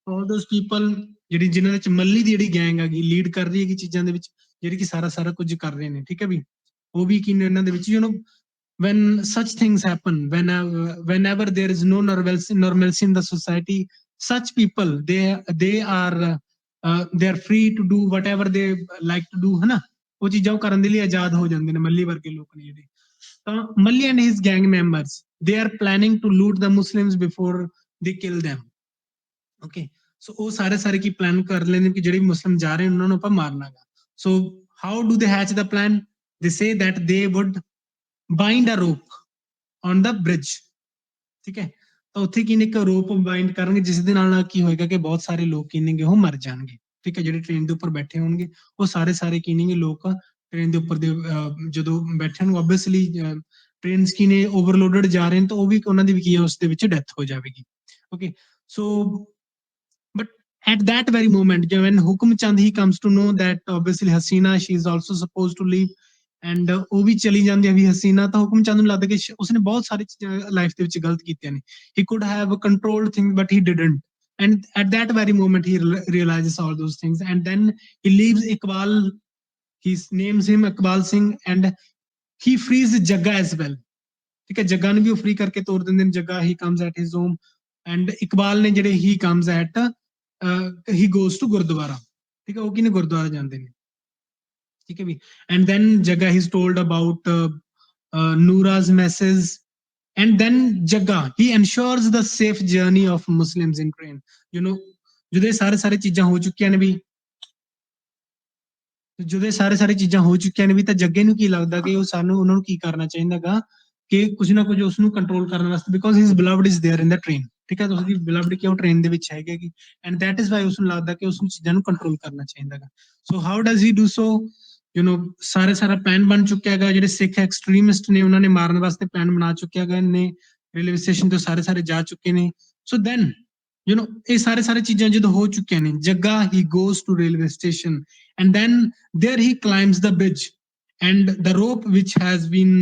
ਆਲ ਦੋਸ ਪੀਪਲ ਜਿਹੜੀ ਜਿਨ੍ਹਾਂ ਵਿੱਚ ਮੱਲੀ ਦੀ ਜਿਹੜੀ ਗੈਂਗ ਹੈਗੀ ਲੀਡ ਕਰ ਰਹੀ ਹੈਗੀ ਚੀਜ਼ਾਂ ਦੇ ਵਿੱਚ, ਜਿਹੜੀ ਕਿ ਸਾਰਾ ਸਾਰਾ ਕੁਝ ਕਰ ਰਹੇ ਨੇ, ਠੀਕ ਹੈ ਵੀ। ਉਹ ਵੀ ਕੀ ਨੇ ਇਹਨਾਂ ਦੇ ਵਿੱਚ when such things happen, whenever there is no normalcy in the society, such people they are free to do whatever they like to do, है ना। ਉਹ ਚੀਜ਼ਾਂ ਉਹ ਕਰਨ ਦੇ ਲਈ ਆਜ਼ਾਦ ਹੋ ਜਾਂਦੇ ਨੇ ਮੱਲੀ ਵਰਗੇ ਲੋਕ ਨੇ ਜਿਹੜੇ। ਤਾਂ ਮੱਲੀ and his gang members, they are planning to loot the Muslims before they kill them, okay। ਸੋ ਉਹ ਸਾਰੇ ਕੀ ਪਲਾਨ ਕਰ ਲੈਂਦੇ ਕਿ ਜਿਹੜੇ ਮੁਸਲਿਮ ਜਾ ਰਹੇ ਉਹਨਾਂ ਨੂੰ ਆਪਾਂ ਮਾਰਨਾ ਗਾ। ਸੋ how do they hatch the plan? They say that they would bind a rope on the bridge, ਠੀਕ ਹੈ। ਤਾਂ ਉੱਥੇ ਕੀ ਨੇ ਇੱਕ ਰੋਪ ਬਾਈਂਡ ਕਰਨਗੇ ਜਿਸ ਦੇ ਨਾਲ ਕੀ ਹੋਏਗਾ ਕਿ ਬਹੁਤ ਸਾਰੇ ਲੋਕ ਕੀ ਨੇਗੇ ਉਹ ਮਰ ਜਾਣਗੇ, ਠੀਕ ਹੈ। ਜਿਹੜੇ ਟ੍ਰੇਨ ਦੇ ਉੱਪਰ ਬੈਠੇ ਹੋਣਗੇ ਉਹ ਸਾਰੇ ਕੀ ਨੇਗੇ ਲੋਕ ਟ੍ਰੇਨ ਦੇ ਉੱਪਰ ਦੇ ਜਦੋਂ ਬੈਠੇ ਹੋਣਗੇ ਓਬਵੀਅਸਲੀ ਟ੍ਰੇਨਸ ਕੀ ਨੇ ਓਵਰਲੋਡਡ ਜਾ ਰਹੇ ਨੇ ਤਾਂ ਉਹ ਵੀ ਉਹਨਾਂ ਦੀ ਵੀ ਕੀ ਹੈ ਉਸ ਦੇ ਵਿੱਚ ਡੈਥ ਹੋ ਜਾਵੇਗੀ, okay. So but at that very moment when Hukum Chand he comes to know that obviously Hasina she is also supposed to leave and ਉਹ ਵੀ ਚਲੀ ਜਾਂਦੀ ਹੈ ਵੀ ਹਸੀਨਾ, ਤਾਂ ਹੁਕਮ ਚੰਦ ਨੂੰ ਲੱਗਦਾ ਕਿ ਉਸਨੇ ਬਹੁਤ ਸਾਰੀ ਚੀਜ਼ਾਂ ਲਾਈਫ ਦੇ ਵਿੱਚ ਗਲਤ ਕੀਤੀਆਂ ਨੇ। he could have controlled things but he didn't, and at that very moment he realizes all those things and then he leaves Iqbal, he names him Iqbal Singh and he frees Jagga as well, ਠੀਕ ਹੈ। ਜੱਗਾ ਨੂੰ ਵੀ ਉਹ free ਕਰਕੇ ਤੋਰ ਦਿੰਦੇ ਨੇ। Jagga he comes at his home and Iqbal ਨੇ ਜਿਹੜੇ he comes at he goes to Gurdwara, ਠੀਕ ਹੈ। ਉਹ ਕਿਨੇ ਗੁਰਦੁਆਰਾ ਜਾਂਦੇ ਨੇ, ਠੀਕ ਹੈ ਵੀ। and then Jagga he's told about Noura's message and then Jagga he ensures the safe journey of Muslims in train, ਜਦੋਂ ਇਹ ਸਾਰੇ ਚੀਜ਼ਾਂ ਹੋ ਚੁੱਕੀਆਂ ਨੇ ਵੀ, ਜਦੋਂ ਇਹ ਸਾਰੇ ਚੀਜ਼ਾਂ ਹੋ ਚੁੱਕੀਆਂ ਨੇ ਵੀ ਤਾਂ ਜੱਗੇ ਨੂੰ ਕੀ ਲੱਗਦਾ ਕਿ ਉਹ ਸਾਨੂੰ ਉਹਨਾਂ ਨੂੰ ਕੀ ਕਰਨਾ ਚਾਹੀਦਾਗਾ ਕਿ ਕੁਝ ਨਾ ਕੁਝ ਉਸ ਨੂੰ ਕੰਟਰੋਲ ਕਰਨ ਵਾਸਤੇ, because his beloved is there in the train, ਠੀਕ ਹੈ। ਤਾਂ ਉਸਦੀ ਬਿਲਵਡ ਕੀ ਉਹ ਟ੍ਰੇਨ ਦੇ ਵਿੱਚ ਹੈਗੀ ਐਂਡ ਦੈਟ ਇਜ਼ ਵਾਈ ਉਸ ਨੂੰ ਲੱਗਦਾ ਕਿ ਉਸ ਨੂੰ ਚੀਜ਼ਾਂ ਨੂੰ ਕੰਟਰੋਲ ਕਰਨਾ ਚਾਹੀਦਾਗਾ। So how does he do so, ਸਾਰਾ ਪਲਾਨ ਬਣ ਚੁੱਕਿਆ ਹੈਗਾ। ਜਿਹੜੇ ਸਿੱਖ ਐਕਸਟਰੀਮਿਸਟ ਨੇ ਉਹਨਾਂ ਨੇ ਮਾਰਨ ਵਾਸਤੇ ਪਲਾਨ ਬਣਾ ਚੁੱਕਿਆ ਹੈਗਾ ਨੇ, ਰੇਲਵੇ ਸਟੇਸ਼ਨ ਤੋਂ ਸਾਰੇ ਜਾ ਚੁੱਕੇ ਨੇ। ਸੋ ਦੈਨ ਇਹ ਸਾਰੇ ਚੀਜ਼ਾਂ ਜਦੋਂ ਹੋ ਚੁੱਕੀਆਂ ਨੇ, Jagga he goes to railway station and then there he climbs the bridge and the rope which has been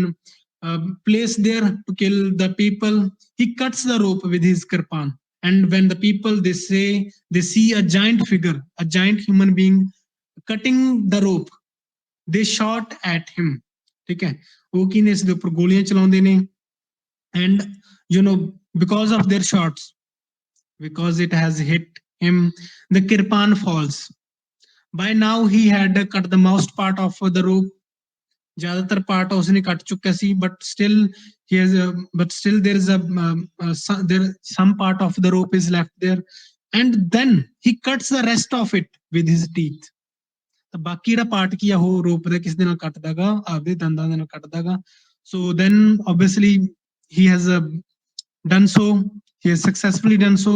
placed there to kill the people, he cuts the rope with his kirpan and when the people they say they see a giant figure, a giant human being cutting the rope, they shot at him, ਠੀਕ ਹੈ। ਉਹ ਕੀ ਨੇ ਇਸ ਦੇ ਉੱਪਰ ਗੋਲੀਆਂ ਚਲਾਉਂਦੇ ਨੇ and because of their shots, because it has hit him, the kirpan falls. By now he had cut the most part of the rope, ਜ਼ਿਆਦਾਤਰ ਪਾਰਟ ਉਸਨੇ ਕੱਟ ਚੁੱਕਿਆ ਸੀ, but still there is some part of the rope is left there and then he cuts the rest of it with his teeth. ਤਾਂ ਬਾਕੀ ਜਿਹੜਾ part ਕੀ ਆ ਉਹ ਰੋਪ ਦਾ ਕਿਸ ਦੇ ਨਾਲ ਕੱਟਦਾਗਾ, ਆਪਦੇ ਦੰਦਾਂ ਦੇ ਨਾਲ ਕੱਟਦਾਗਾ। So then obviously he has done so, he has successfully done so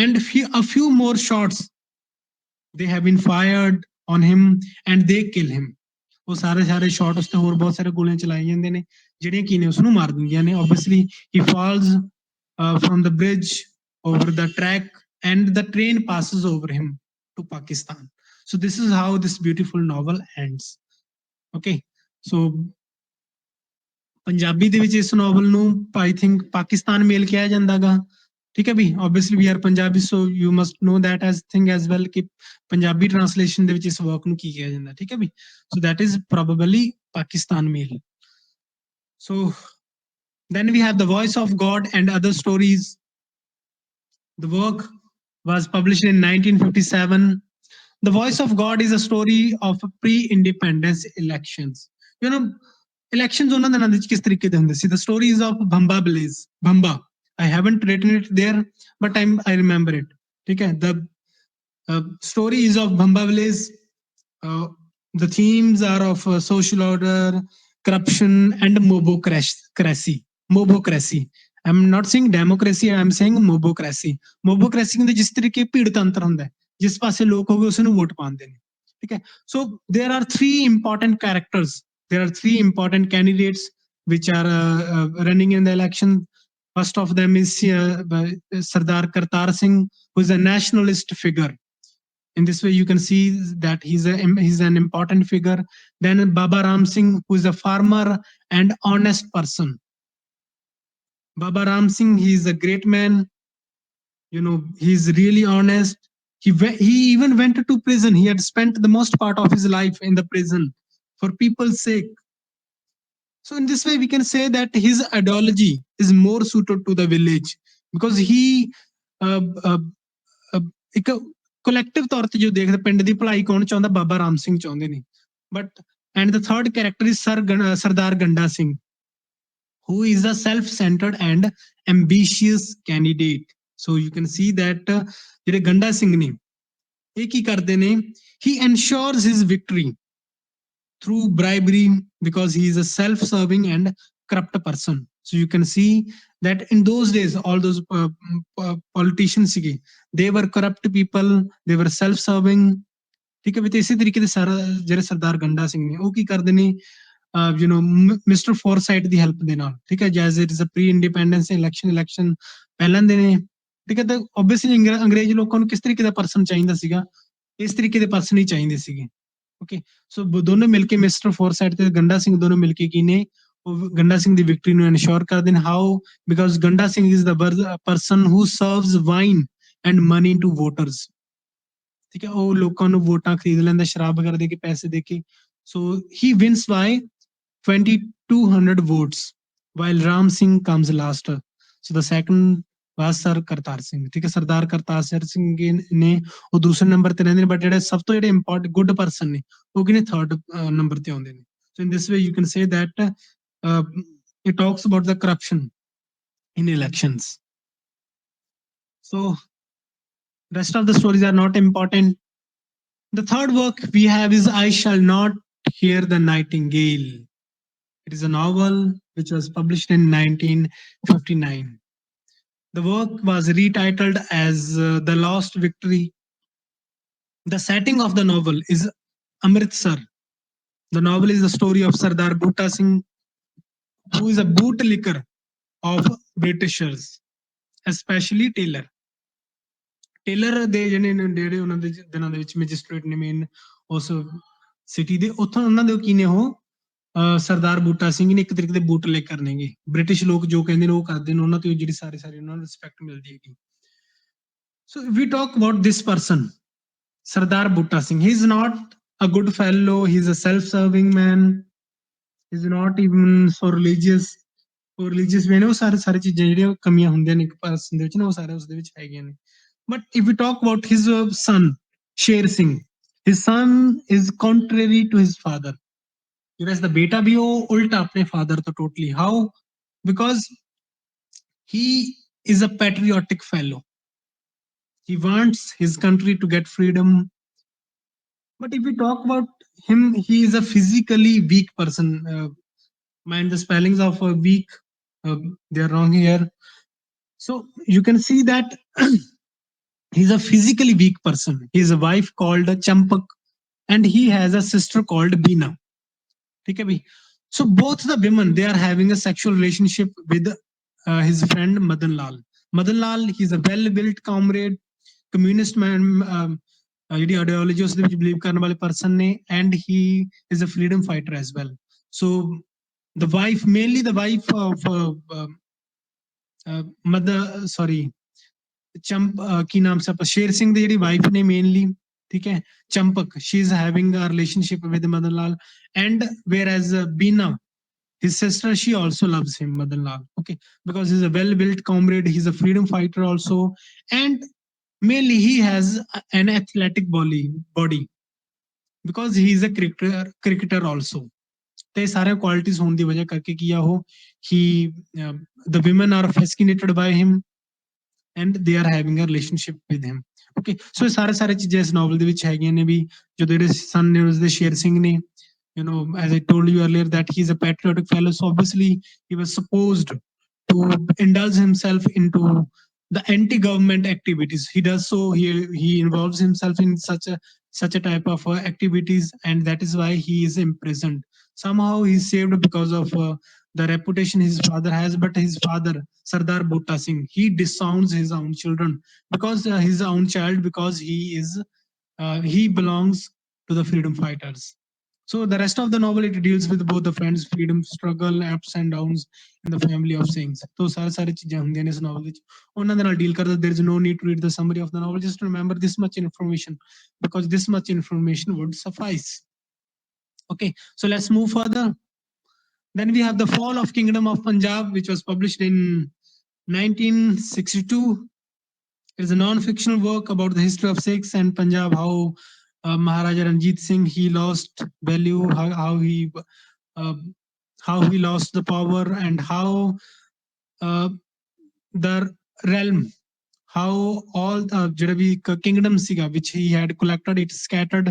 and a few more shots they have been fired on him and they kill him. ਉਹ ਸਾਰੇ ਸ਼ਾਟ ਉਸ ਤੇ ਹੋਰ ਬਹੁਤ ਸਾਰੇ ਗੋਲੀਆਂ ਚਲਾਈ ਜਾਂਦੇ ਨੇ ਜਿਹੜੀਆਂ ਕੀ ਨੇ ਉਸ ਨੂੰ ਮਾਰ ਦਿੰਦੀਆਂ ਨੇ। obviously he falls from the bridge over the track and the train passes over him to Pakistan. So this is how this beautiful novel ends, okay। so Punjabi ਦੇ ਵਿੱਚ ਇਸ ਨੋਵਲ ਨੂੰ ਆਈ ਥਿੰਕ ਪਾਕਿਸਤਾਨ ਮੇਲ ਕਿਹਾ ਜਾਂਦਾਗਾ, ਠੀਕ ਹੈ ਵੀ। obviously we are Punjabi so you must know that as thing as well ਕਿ Punjabi translation ਦੇ ਵਿੱਚ ਇਸ ਵਰਕ ਨੂੰ ਕੀ ਕਿਹਾ ਜਾਂਦਾ, ਠੀਕ ਹੈ ਵੀ। so that is probably Pakistan mail. so then we have the Voice of God and Other Stories. The work was published in 1957. The Voice of God is a story of pre-independence elections. Elections ਉਹਨਾਂ ਦਿਨਾਂ ਦੇ ਵਿੱਚ ਕਿਸ ਤਰੀਕੇ ਦੇ ਹੁੰਦੇ ਸੀ। The stories of Bhamba Blaze. Bhamba. I haven't written it there, but I remember it. ठीक है। The story is of Bhamba Blaze. The themes are of social order, corruption, and mobocracy. Mobocracy. I'm not saying democracy, I'm saying mobocracy. Mobocracy ਹੁੰਦੀ ਜਿਸ ਤਰੀਕੇ ਭੀੜ ਤੰਤਰ ਹੁੰਦਾ ਹੈ, ਜਿਸ ਪਾਸੇ ਲੋਕ ਹੋਵੇ ਉਸ ਨੂੰ ਵੋਟ ਪਾਉਂਦੇ ਨੇ, ਠੀਕ ਹੈ। So there are three important characters. There are three important candidates which are running in the election. First of them is Sardar Kartar Singh, who is a nationalist figure. In this way, you can see that he's an important figure. Then Baba Ram Singh, who is a farmer and honest person. Baba Ram Singh, he is a great man. He's really honest. He even went to prison. He had spent the most part of his life in the prison for people's sake. So in this way, we can say that his ideology is more suited to the village, because he uh, uh, uh, ਇੱਕ collective ਤੌਰ ਤੇ ਜੋ ਦੇਖਦੇ ਪਿੰਡ ਦੀ ਭਲਾਈ ਕੌਣ ਚਾਹੁੰਦਾ, ਬਾਬਾ ਰਾਮ ਸਿੰਘ ਚਾਹੁੰਦੇ ਨੇ. But and the third character is Sardar Ganda Singh, who is a self-centered and ambitious candidate. So you can see that ਜਿਹੜੇ ਗੰਡਾ ਸਿੰਘ ਨੇ ਇਹ ਕੀ ਕਰਦੇ ਨੇ, he ensures his victory through bribery, because he is a self-serving and corrupt person. So you can see that in those days, all those politicians, they were corrupt people, they were self-serving. ਠੀਕ ਹੈ ਵੀ, ਤੇ ਇਸੇ ਤਰੀਕੇ ਦੇ ਸਾਰਾ ਜਿਹੜੇ ਸਰਦਾਰ ਗੰਡਾ ਸਿੰਘ ਨੇ ਉਹ ਕੀ ਕਰਦੇ ਨੇ, ਮਿਸਟਰ ਫੋਰਸਾਈਟ ਦੀ ਹੈਲਪ ਦੇ ਨਾਲ, ਠੀਕ ਹੈ, ਜੈਜ਼ it is a pre independence election ਪਹਿਲਾਂ ਦੇ ਨੇ, ਠੀਕ ਹੈ, ਤਾਂ ਓਬਵੀਅਸਲੀ ਅੰਗਰੇਜ਼ ਲੋਕਾਂ ਨੂੰ ਕਿਸ ਤਰੀਕੇ ਦਾ ਪਰਸਨ ਚਾਹੀਦਾ ਸੀਗਾ, ਇਸ ਤਰੀਕੇ ਦੇ ਪਰਸਨ ਹੀ ਚਾਹੀਦੇ ਸੀਗੇ. ਓਕੇ, ਸੋ ਦੋਨੋਂ ਮਿਲ ਕੇ ਮਿਸਟਰ ਫੋਰਸਾਈਟ ਤੇ ਗੰਡਾ ਸਿੰਘ ਦੋਨੋਂ ਮਿਲ ਕੇ ਕੀ ਨੇ, ਉਹ ਗੰਡਾ ਸਿੰਘ ਦੀ ਵਿਕਟਰੀ ਨੂੰ ਇਨਸ਼ੋਰ ਕਰਦੇ ਨੇ. How? Because Ganda Singh is the person who serves wine and money to voters. ਠੀਕ ਹੈ, ਉਹ ਲੋਕਾਂ ਨੂੰ ਵੋਟਾਂ ਖਰੀਦ ਲੈਂਦਾ ਸ਼ਰਾਬ ਵਗੈਰਾ ਦੇ ਕੇ, ਪੈਸੇ ਦੇ ਕੇ. ਸੋ ਹੀ wins by 2200 votes, while Ram Singh comes last. So the second was Sir Kartar Singh. ਠੀਕ ਹੈ, ਸਰਦਾਰ ਕਰਤਾਰ ਸਿੰਘ ਨੇ ਉਹ ਦੂਸਰੇ ਨੰਬਰ ਤੇ ਰਹਿੰਦੇ ਨੇ, ਬਟ ਜਿਹੜੇ ਸਭ ਤੋਂ ਜਿਹੜੇ ਇੰਪੋਰਟੈਂਟ ਗੁੱਡ ਪਰਸਨ ਨੇ ਉਹ ਕਿਨੇ ਥਰਡ ਨੰਬਰ ਤੇ ਆਉਂਦੇ ਨੇ. So in this way you can say that it talks about the corruption in elections. So rest of the stories are not important. The third work we have is I Shall Not Hear the Nightingale. It is a novel which was published in 1959. The work was retitled as The Lost Victory. The setting of the novel is Amritsar. The novel is the story of Sardar Butta Singh, who is a bootlicker of Britishers, especially Taylor. Tailor ਦੇ ਜਿਹੜੇ ਉਹਨਾਂ ਦੇ ਦਿਨਾਂ ਦੇ ਵਿੱਚ magistrate ਨੇ main ਉਸ city ਦੇ, ਉੱਥੋਂ ਉਹਨਾਂ ਦੇ ਕੀ ਨੇ, ਉਹ ਸਰਦਾਰ ਬੂਟਾ ਸਿੰਘ ਨੇ ਇੱਕ ਤਰੀਕੇ ਦੇ ਬੂਟ ਲੈ ਕਰਨੇਗੇ. ਬ੍ਰਿਟਿਸ਼ ਲੋਕ ਜੋ ਕਹਿੰਦੇ ਨੇ ਉਹ ਕਰਦੇ ਨੇ, ਉਹਨਾਂ ਤੋਂ ਜਿਹੜੀ ਸਾਰੀ ਉਹਨਾਂ ਨੂੰ ਰਿਸਪੈਕਟ ਮਿਲਦੀ ਹੈਗੀ. So we talk about this person, Sardar Buta Singh. He is not a good fellow, he is a self serving man, he is not even so religious. Religious ਵੀ ਨੇ, ਉਹ ਸਾਰੇ ਚੀਜ਼ਾਂ ਜਿਹੜੀਆਂ ਕਮੀਆਂ ਹੁੰਦੀਆਂ ਨੇ ਇੱਕ ਪਰਸਨ ਦੇ ਵਿੱਚ ਨਾ, ਉਹ ਸਾਰੇ ਉਸਦੇ ਵਿੱਚ ਹੈਗੀਆਂ ਨੇ. But if we talk about his son, Sher Singh, his son is contrary to his father. Whereas the beta bhi wo ulta apne father to totally. How? Because he is a patriotic fellow. He wants his country to get freedom. But if we talk about him, he is a physically weak person. Mind the spellings of weak, they are wrong here. So you can see that he's a physically weak person. He has a wife called Champak, and he has a sister called Bina. ठीक है bhai? So both the women, they are having a sexual relationship with his friend Madan Lal. Madan Lal, he's a well-built comrade, communist man, ਜਿਹੜੀ ideology ਉਸ ਦੇ ਵਿੱਚ believe ਕਰਨ ਵਾਲੇ person ਨੇ, and he is a freedom fighter as well. So the wife, mainly the wife of ਚੰਪ ਕੀ ਨਾਮ ਸੀ, ਸ਼ੇਰ ਸਿੰਘ ਦੀ ਜਿਹੜੀ wife ਨੇ ਮੇਨਲੀ, ਠੀਕ ਹੈ, Champak, she is having a relationship with Madan Lal, and where as Bina, his sister, she also loves him, Madan Lal, okay, because he's a well built comrade, he's a freedom fighter also, and mainly he has an athletic body, because he is a cricketer also. ਤੇ ਸਾਰੇ qualities ਹੋਣ ਦੀ ਵਜ੍ਹਾ ਕਰਕੇ ਕੀ ਆ ਉਹ, he the women are fascinated by him and they are having a relationship with him. Okay, so ਸਾਰੇ ਚੀਜ਼ਾਂ ਇਸ ਨੋਵਲ ਦੇ ਵਿੱਚ ਹੈਗੀਆਂ ਨੇ ਵੀ, ਜਦੋਂ ਜਿਹੜੇ ਸਨ ਨੇ ਉਸਦੇ ਸ਼ੇਰ ਸਿੰਘ ਨੇ, as I told you earlier that he's a patriotic fellow, so obviously he was supposed to indulge himself into the anti-government activities. He does so, he involves himself in such a type of activities, and that is why he is imprisoned. Somehow he's saved because of the reputation his father has, but his father, Sardar Butta Singh, he disowns his own children, because his own child, because he is he belongs to the freedom fighters. So the rest of the novel, it deals with both the friends freedom struggle, ups and downs in the family of Singhs. तो सारे सारे चीजें ਹੁੰਦੀਆਂ ਨੇ ਇਸ novel ਵਿੱਚ ਉਹਨਾਂ ਦੇ ਨਾਲ deal ਕਰਦਾ. There is no need to read the summary of the novel, just remember this much information, because this much information would suffice. Okay, so let's move further. Then we have The Fall of Kingdom of Punjab, which was published in 1962. It is a non-fictional work about the history of Sikhs and Punjab, how Maharaja Ranjit Singh, he lost value, uh, how he lost the power, and how uh, the realm, how all ਜਿਹੜਾ ਵੀ kingdom ਸੀਗਾ which he had collected, it scattered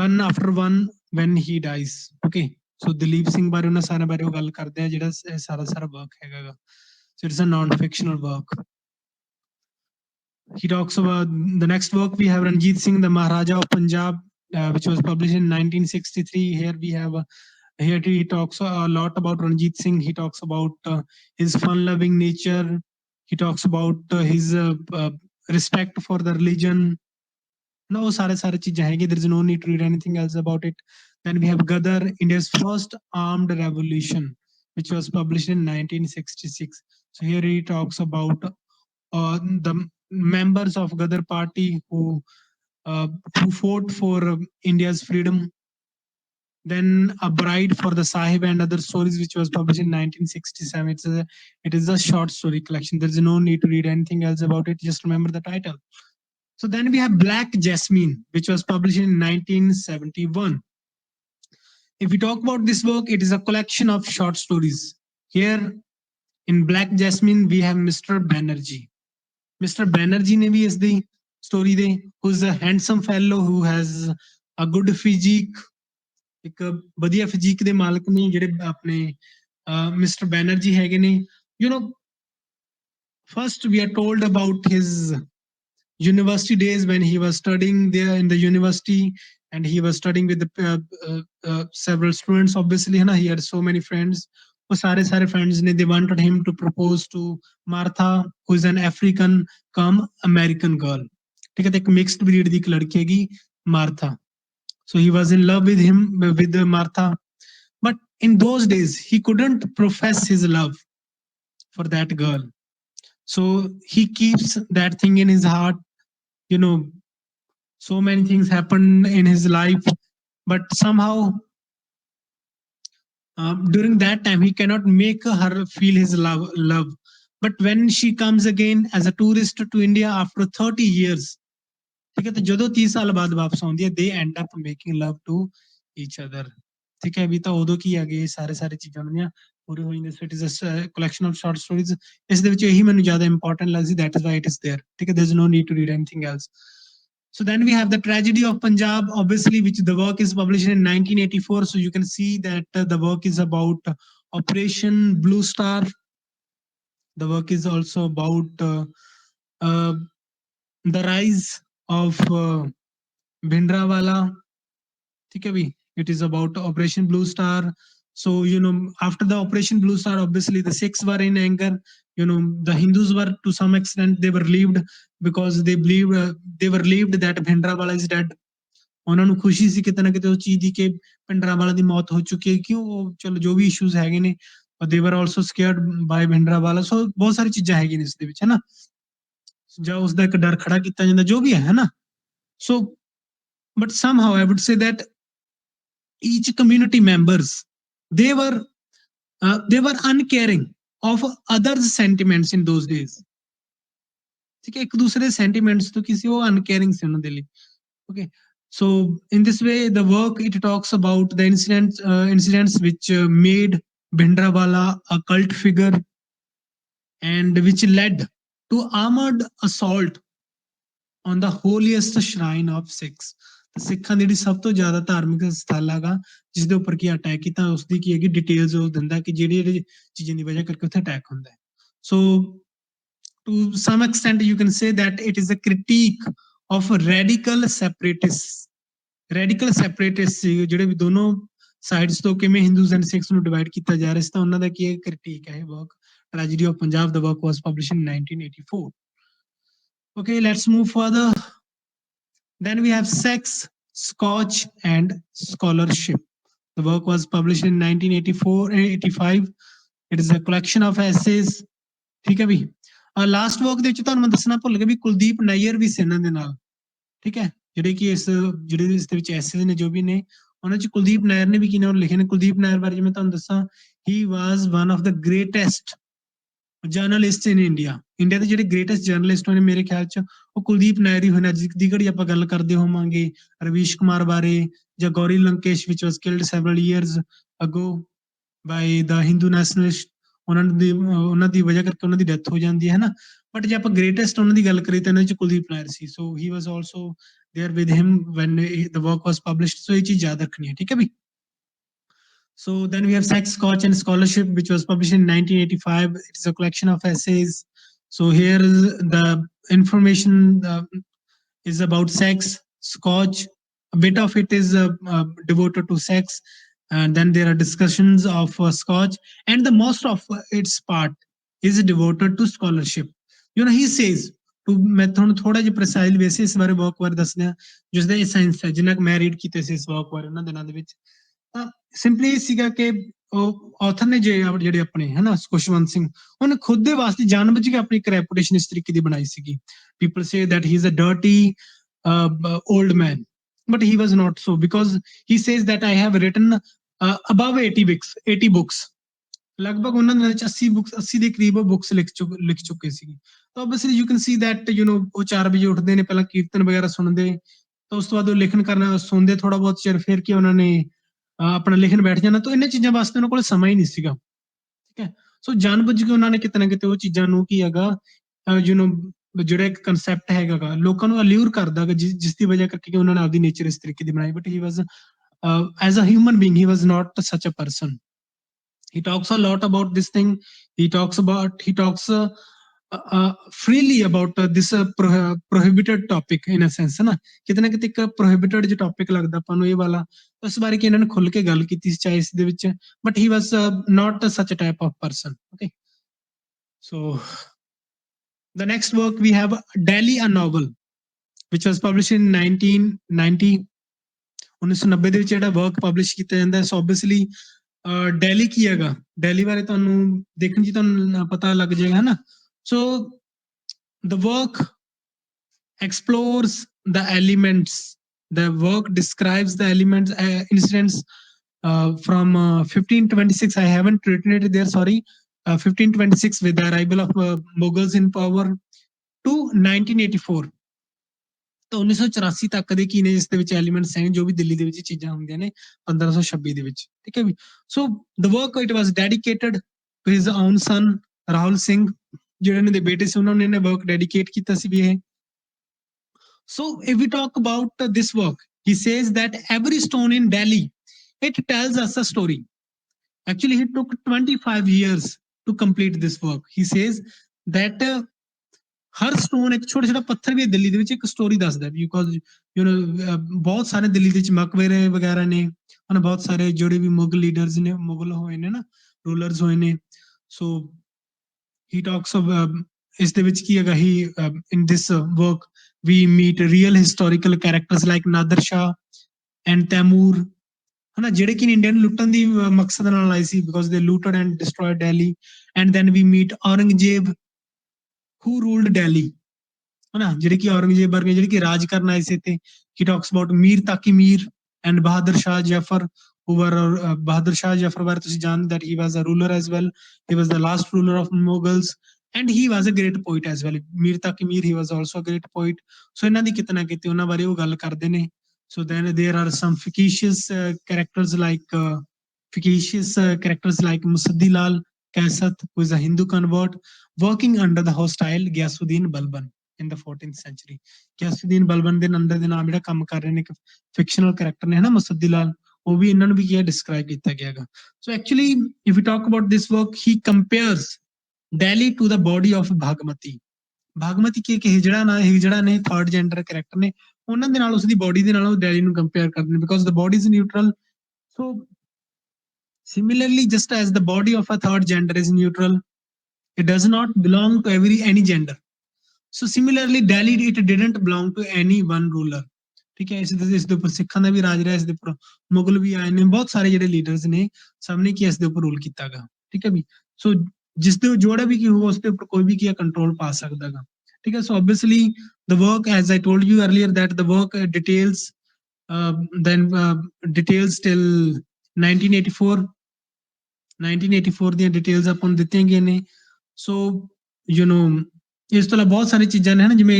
one after one when he dies. Okay, so Dalip Singh ਬਾਰੇ ਉਹਨਾਂ ਸਾਰਿਆਂ ਬਾਰੇ ਉਹ ਗੱਲ ਕਰਦੇ ਆ ਜਿਹੜਾ ਸਾਰਾ ਸਾਰਾ work ਹੈਗਾ ਗਾ. So it's a non-fictional work. He talks about the next work. We have Ranjit Singh, the Maharaja of Punjab, which was published in 1963. Here we have here he talks a lot about Ranjit Singh. He talks about his fun-loving nature. He talks about his respect for the religion. No, sare sare cheezain hai. There is no need to read anything else about it. Then we have Gadar, India's first armed revolution, which was published in 1966. So here he talks about the members of Gadar party who fought for India's freedom. Then A Bride for the Sahib and Other Stories, which was published in 1967. It is a short story collection. There is no need to read anything else about it. Just remember the title. So then we have Black Jasmine, which was published in 1971. If we talk about this work, it is a collection of short stories. Here in Black Jasmine, we have Mr. Banerjee. Mr. Banerjee ne bhi is the story de, who's a handsome fellow who has a good physique. ਇੱਕ ਵਧੀਆ physique ਦੇ ਮਾਲਕ ਨੇ ਜਿਹੜੇ ਆਪਣੇ mister Banerjee ਹੈਗੇ ਨੇ. You know, first we are told about his university days when he was studying there in the university, and he was studying with several students. Obviously, है ना, he had so many friends. वो सारे सारे friends ने they wanted him to propose to Martha, who is an African come American girl. ठीक है, तो एक mixed breed ਦੀ ਇੱਕ ਲੜਕੀ ਹੈਗੀ Martha. So he was in love with him, with Martha. But in those days, he couldn't profess his love for that girl. So he keeps that thing in his heart. You know, so many things happen in his life, but somehow during that time, he cannot make her feel his love. But when she comes again as a tourist to India after 30 years, ठीक है, तो ਜਦੋਂ 30 ਸਾਲ ਬਾਅਦ ਵਾਪਸ ਆਉਂਦੀ ਹੈ, they end up making love to each other. ਠੀਕ ਹੈ, ਵੀ ਤਾਂ ਉਦੋਂ ਕੀ ਆ ਗਏ ਸਾਰੇ ਸਾਰੇ ਚੀਜ਼ਾਂ ਹੁੰਦੀਆਂ ਪੂਰੀ ਹੋ ਜਾਂਦੀਆਂ. So it is a collection of short stories. ਇਸ ਦੇ ਵਿੱਚ ਇਹੀ ਮੈਨੂੰ ਜ਼ਿਆਦਾ important ਲੱਗਦੀ, that is why it is there. ਠੀਕ ਹੈ, there is no need to read anything else. So then we have The Tragedy of Punjab, obviously, which the work is published in 1984. So you can see that the work is about Operation Blue Star. The work is also about uh, the rise of Bhindranwala. It is about Operation Blue Star. So, you know, after the Operation Blue Star, obviously the Sikhs were in anger. You know, the Hindus were, to some extent, they were relieved, because they were relieved that Bhindranwala is dead. ਉਹਨਾਂ ਨੂੰ ਖੁਸ਼ੀ ਸੀ ਕਿਤੇ ਨਾ ਕਿਤੇ ਉਸ ਚੀਜ਼ ਦੀ ਕਿ ਭਿੰਡਰਾਂਵਾਲਾ ਦੀ ਮੌਤ ਹੋ ਚੁੱਕੀ ਹੈ. ਕਿਉਂ, ਚਲੋ ਜੋ ਵੀ ਇਸ਼ੂਜ਼ ਹੈਗੇ ਨੇ, they were also scared by Bhindranwala. ਸੋ ਬਹੁਤ ਸਾਰੀ ਚੀਜ਼ਾਂ ਹੈਗੀਆਂ ਨੇ ਇਸ ਦੇ ਵਿੱਚ, ਹੈ ਨਾ, ਜਾਂ ਉਸ ਦਾ ਇੱਕ ਡਰ ਖੜਾ ਕੀਤਾ ਜਾਂਦਾ, ਜੋ ਵੀ ਹੈ ਨਾ. ਸੋ but somehow I would say that each community members, they were uncaring of others sentiments in those days. ठीक है, एक दूसरे sentiments तो किसी वो uncaring से उन्होंने दिली. Okay, so in this way the work, it talks about the incidents which made Bhindranwala a cult figure, and which led to armored assault on the holiest shrine of Sikhs. ਸਿੱਖਾਂ ਦੀ ਜਿਹੜੀ ਸਭ ਤੋਂ ਜ਼ਿਆਦਾ ਧਾਰਮਿਕ ਸਥਲ ਹੈਗਾ ਜਿਸ ਦੇ ਉੱਪਰ ਕੀ ਅਟੈਕ ਕੀਤਾ, ਉਸਦੀ ਕੀ ਹੈਗੀ ਡਿਟੇਲਸ ਉਹ ਦਿੰਦਾ ਕਿ ਜਿਹੜੀ ਜਿਹੜੀ ਚੀਜ਼ਾਂ ਦੀ ਵਜ੍ਹਾ ਕਰਕੇ ਉੱਥੇ ਅਟੈਕ ਹੁੰਦਾ ਹੈ. ਸੋ to some extent you can say that it is a critique of radical separatists. Radical separatists ਜਿਹੜੇ ਵੀ ਦੋਨੋਂ ਸਾਈਡਸ ਤੋਂ ਕਿਵੇਂ ਹਿੰਦੂਜ਼ ਐਂਡ ਸਿੱਖਸ ਨੂੰ ਡਿਵਾਈਡ ਕੀਤਾ ਜਾ ਰਿਹਾ ਸੀ, ਤਾਂ ਉਹਨਾਂ ਦਾ ਕੀ ਕ੍ਰਿਟੀਕ ਹੈ ਇਹ work. Tragedy of Punjab, the work was published in 1984. Okay, let's move further. Then we have Sex, Scotch, and Scholarship. The work was published in 1984 85. It is a collection of essays. ਠੀਕ ਹੈ ਵੀ last work ਦੇ ਵਿੱਚ ਤੁਹਾਨੂੰ ਮੈਂ ਦੱਸਣਾ ਭੁੱਲ ਗਿਆ ਵੀ ਕੁਲਦੀਪ ਨਈਅਰ ਵੀ ਸੀ ਇਹਨਾਂ ਦੇ ਨਾਲ ਠੀਕ ਹੈ ਜਿਹੜੇ ਕਿ ਇਸ ਜਿਹੜੇ ਇਸ ਦੇ ਵਿੱਚ ਐਸੇ ਨੇ ਜੋ ਵੀ ਨੇ ਉਹਨਾਂ ਚ ਕੁਲਦੀਪ ਨਾਇਰ ਨੇ ਵੀ ਕੀ ਨਾਮ ਲਿਖੇ ਨੇ ਕੁਲਦੀਪ ਨਾਇਰ ਬਾਰੇ ਜਿਵੇਂ ਤੁਹਾਨੂੰ ਦੱਸਾਂ he was one of the greatest journalist in India India ਦੇ ਜਿਹੜੇ ਗ੍ਰੇਟੈਸਟ ਜਰਨਲਿਸਟ ਹੋਏ ਨੇ ਮੇਰੇ ਖਿਆਲ ਚ ਉਹ ਕੁਲਦੀਪ ਨਾਇਰ ਹੀ ਹੋਏ ਨੇ ਅੱਜ ਦੀ ਘੜੀ ਆਪਾਂ ਗੱਲ ਕਰਦੇ ਹੋਵਾਂਗੇ ਰਵੀਸ਼ ਕੁਮਾਰ ਬਾਰੇ ਜਾਂ ਗੌਰੀ ਲੰਕੇਸ਼ ਵਿਚ ਵਾਸ ਕਿਲਡ ਸੈਵਰਲ ਈਅਰਸ ਅਗੋ ਬਾਈ ਦਾ ਹਿੰਦੂ ਨੈਸ਼ਨਲਿਸਟ ਉਹਨਾਂ ਦੀ ਵਜ੍ਹਾ ਕਰਕੇ ਉਹਨਾਂ ਦੀ ਡੈਥ ਹੋ ਜਾਂਦੀ ਹੈ ਨਾ ਬਟ ਜੇ ਆਪਾਂ ਗ੍ਰੇਟੈਸਟ ਉਹਨਾਂ ਦੀ ਗੱਲ ਕਰੀਏ ਤਾਂ ਇਹਨਾਂ ਚ ਕੁਲਦੀਪ ਨਾਇਰ ਸੀ so he was also there with him when the work was published so ਇਹ ਚੀਜ਼ ਯਾਦ ਰੱਖਣੀ ਹੈ ਠੀਕ ਹੈ ਵੀ So then we have Sex, Scotch, and Scholarship, which was published in 1985. It's a collection of essays. So here is the information is about sex, Scotch. A bit of it is devoted to sex, and then there are discussions of Scotch, and the most of its part is devoted to scholarship. You know, he says. To ਮੈਂ ਤੁਹਾਨੂੰ ਥੋੜਾ ਜਿਹਾ precise ਵੈਸੇ ਇਸ ਬਾਰੇ work ਬਾਰੇ ਦੱਸਦੇ ਹਾਂ ਜਿਸ ਦਾ ਇਹ ਸਾਇੰਸ ਹੈ ਜਿੰਨਾ ਕੁ ਮੈਂ ਰੀਡ ਕੀਤੇ ਸੀ ਇਸ ਵਰਕ ਬਾਰੇ ਉਹਨਾਂ ਦਿਨਾਂ ਦੇ ਵਿੱਚ ਤਾਂ ਸਿੰਪਲੀ ਇਹ ਸੀਗਾ ਕਿ ਉਹ ਆਥਰ ਨੇ ਜਿਹੜੇ ਆਪਣੇ ਹਨਾ ਖੁਸ਼ਵੰਤ ਸਿੰਘ ਉਹਨੇ ਖੁਦ ਦੇ ਵਾਸਤੇ ਜਾਣਬੁੱਝ ਕੇ ਆਪਣੀ ਇੱਕ ਰੈਪੂਟੇਸ਼ਨ ਇਸ ਤਰੀਕੇ ਦੀ ਬਣਾਈ ਸੀਗੀ people say that he is a dirty old man but he was not so because he says that I have written above 80 books ਲਗਭਗ ਉਹਨਾਂ ਦੇ ਵਿੱਚ 80 ਬੁੱਕਸ 80 ਦੇ ਕਰੀਬ ਬੁੱਕਸ ਲਿਖ ਚੁੱਕੇ ਸੀ ਤਾਂ obviously you can see that ਉਹ 4 ਵਜੇ ਉੱਠਦੇ ਨੇ ਪਹਿਲਾਂ ਕੀਰਤਨ ਵਗੈਰਾ ਸੁਣਦੇ ਤਾਂ ਉਸ ਤੋਂ ਬਾਅਦ ਉਹ ਲਿਖਣ ਕਰਨਾ ਸੁਣਦੇ ਥੋੜਾ ਬਹੁਤ ਚਿਰ ਫਿਰ ਕੇ ਉਹਨਾਂ ਨੇ ਆਪਣਾ ਲਿਖਣ ਬੈਠ ਜਾਣਾ ਤਾਂ ਇਹਨਾਂ ਚੀਜ਼ਾਂ ਵਾਸਤੇ ਉਹਨਾਂ ਕੋਲ ਸਮਾਂ ਹੀ ਨਹੀਂ ਸੀਗਾ ਠੀਕ ਹੈ ਸੋ ਜਾਣਬੁੱਝ ਕੇ ਉਹਨਾਂ ਨੇ ਕਿਤੇ ਨਾ ਕਿਤੇ ਉਹ ਚੀਜ਼ਾਂ ਨੂੰ ਕੀ ਹੈਗਾ ਜਿਹੜਾ ਇੱਕ ਕਨਸੈਪਟ ਹੈਗਾ ਲੋਕਾਂ ਨੂੰ ਅਲਿਊਰ ਕਰਦਾ ਜਿਸ ਦੀ ਵਜ੍ਹਾ ਕਰਕੇ ਉਹਨਾਂ ਨੇ ਆਪਦੀ ਨੇਚਰ ਇਸ ਤਰੀਕੇ ਦੀ ਬਣਾਈ but he was as a human being he was not such a person he talks a lot about this thing he talks freely about this prohibited topic in a sense ਹੈ ਨਾ ਕਿਤੇ ਨਾ ਕਿਤੇ ਇੱਕ prohibited ਜਿਹਾ topic ਲੱਗਦਾ ਆਪਾਂ ਨੂੰ ਇਹ ਵਾਲਾ ਉਸ ਬਾਰੇ ਕਿ ਇਹਨਾਂ ਨੇ ਖੁੱਲ ਕੇ ਗੱਲ ਕੀਤੀ ਸੀ ਚਾਹੇ ਇਸ ਦੇ ਵਿੱਚ but he was not such a type of person okay so the next work we have Delhi a novel which was published in 1990 1990 ਦੇ ਵਿੱਚ ਜਿਹੜਾ ਵਰਕ ਪਬਲਿਸ਼ ਕੀਤਾ ਜਾਂਦਾ ਹੈ ਸੋ ਆਬਵੀਅਸਲੀ ਡੈਲੀ ਕੀ ਹੈਗਾ ਡੈਲੀ ਬਾਰੇ ਤੁਹਾਨੂੰ ਦੇਖਣ ਜੀ ਤੁਹਾਨੂੰ ਪਤਾ ਲੱਗ ਜਾਏਗਾ ਹੈ ਨਾ ਸੋ the work explores the elements the work describes the elements incidents from 1526 I haven't written it there sorry 1526 with the arrival of Mughals in power to 1984 ਤਾਂ 1984 ਤੱਕ ਦੇ ਕੀ ਨੇ ਜਿਸ ਦੇ ਵਿੱਚ ਐਲੀਮੈਂਟਸ ਹੈ ਜੋ ਵੀ ਦਿੱਲੀ ਦੇ ਵਿੱਚ ਚੀਜ਼ਾਂ ਹੁੰਦੀਆਂ ਨੇ 1526 ਦੇ ਵਿੱਚ ਠੀਕ ਹੈ ਵੀ so the work it was dedicated to his own son Rahul Singh ਜਿਹੜੇ ਇਹਨਾਂ ਦੇ ਬੇਟੇ ਸੀ ਉਹਨਾਂ ਨੇ ਇਹਨੇ ਵਰਕ ਡੈਡੀਕੇਟ ਕੀਤਾ ਸੀ ਵੀ ਇਹ so if we talk about this work he says that every stone in Delhi it tells us a story actually he took 25 years to complete this work he says that ਹਰ stone ਇੱਕ ਛੋਟਾ ਛੋਟਾ ਪੱਥਰ ਵੀ ਦਿੱਲੀ ਦੇ ਵਿੱਚ ਇੱਕ story ਦੱਸਦਾ because ਬਹੁਤ ਸਾਰੇ ਦਿੱਲੀ ਦੇ ਵਿੱਚ ਮਕਬਰੇ ਵਗੈਰਾ ਨੇ ਹਨਾ ਬਹੁਤ ਸਾਰੇ ਜਿਹੜੇ ਵੀ ਮੁਗਲ ਲੀਡਰਸ ਨੇ ਮੁਗਲ ਹੋਏ ਨੇ ਨਾ ਰੂਲਰਸ ਹੋਏ ਨੇ ਸੋ ਹੀ ਟਾਕਸ ਇਸ ਦੇ ਵਿੱਚ ਕੀ ਹੈਗਾ he in this work we meet real historical characters like Nadir Shah and Taimur ਹਨਾ ਜਿਹੜੇ ਕਿ ਇੰਡੀਆ ਨੂੰ ਲੁੱਟਣ ਦੀ ਮਕਸਦ ਨਾਲ ਆਏ ਸੀ because they looted and destroyed Delhi and then we meet Aurangzeb who ruled Delhi ਹਨਾ ਜਿਹੜੇ ਕਿ ਔਰੰਗਜ਼ੇਬ ਵਰਗੇ ਜਿਹੜੇ ਕਿ ਰਾਜ ਕਰਨ ਆਏ ਸੀ ਤੇ he talks about Mir ਤਾਕੀ Mir and Bahadur Shah Zafar who were Bahadur Shah Zafar ਬਾਰੇ ਤੁਸੀਂ ਜਾਣਦੇ that he was a ruler as well he was the last ruler of Mughals and he was a great poet as well Mir ਤਾਕੀ Mir he was also a great poet so ਇਹਨਾਂ ਦੀ ਕਿਤੇ ਨਾ ਕਿਤੇ ਉਹਨਾਂ ਬਾਰੇ ਉਹ ਗੱਲ ਕਰਦੇ ਨੇ so then there are some fictitious characters like Musaddi Lal Kaisat who is a Hindu convert working under the hostile Ghiyasuddin Balban in the 14th century Ghiyasuddin Balban ਦੇ ਅੰਦਰ ਦੇ ਨਾਮ ਜਿਹੜਾ ਕੰਮ ਕਰ ਰਹੇ ਨੇ ਇੱਕ ਫਿਕਸ਼ਨਲ ਕੈਰੈਕਟਰ ਨੇ ਹਨਾ ਮੁਸੱਦੀ ਲਾਲ ਉਹ ਵੀ ਇਹਨਾਂ ਨੂੰ ਵੀ ਕੀ ਡਿਸਕ੍ਰਾਈਬ ਕੀਤਾ ਗਿਆ ਹੈਗਾ so actually if you talk about this work he compares Delhi to the body of Bhagmati Bhagmati ਕੀ ਇੱਕ ਹਿਜੜਾ ਨੇ ਥਰਡ ਜੈਂਡਰ ਕੈਰੈਕਟਰ ਨੇ ਉਹਨਾਂ ਦੇ ਨਾਲ ਉਸਦੀ ਬੋਡੀ ਦੇ ਨਾਲ ਉਹ ਡੈਲੀ ਨੂੰ ਕੰਪੇਅਰ ਕਰਦੇ ਨੇ because the body is neutral so similarly just as the body of a third gender is neutral it does not belong to any gender so similarly Delhi it didn't belong to any one ruler ਠੀਕ ਹੈ। ਇਸ ਦੇ ਉੱਪਰ ਸਿੱਖਾਂ ਦਾ ਵੀ ਰਾਜ ਰਿਹਾ, ਇਸ ਦੇ ਉੱਪਰ ਮੁਗਲ ਵੀ ਆਏ ਨੇ, ਬਹੁਤ ਸਾਰੇ ਜਿਹੜੇ ਲੀਡਰਸ ਨੇ, ਸਭ ਨੇ ਕੀ ਇਸ ਦੇ ਉੱਪਰ ਰੂਲ ਕੀਤਾ ਗਾ। ਠੀਕ ਹੈ ਵੀ। ਸੋ ਜਿਸ ਦੇ ਜੋੜਾ ਵੀ ਕੀ ਹੋਊਗਾ ਉਸ ਦੇ ਉੱਪਰ ਕੋਈ ਵੀ ਕੀ ਕੰਟਰੋਲ ਪਾ ਸਕਦਾ ਗਾ। ਠੀਕ ਹੈ। ਸੋ obviously the work, as I told you earlier, that the work details then details till 1984 1984 ਦੀਆਂ ਡਿਟੇਲਸ ਆਪਾਂ ਨੂੰ ਦਿੱਤੀਆਂ ਗਈਆਂ ਨੇ। ਸੋ ਯੂ نو ਇਸ ਤੋਂ ਇਲਾਵਾ ਬਹੁਤ ਸਾਰੀ ਚੀਜ਼ਾਂ ਨੇ, ਹਨਾ, ਜਿਵੇਂ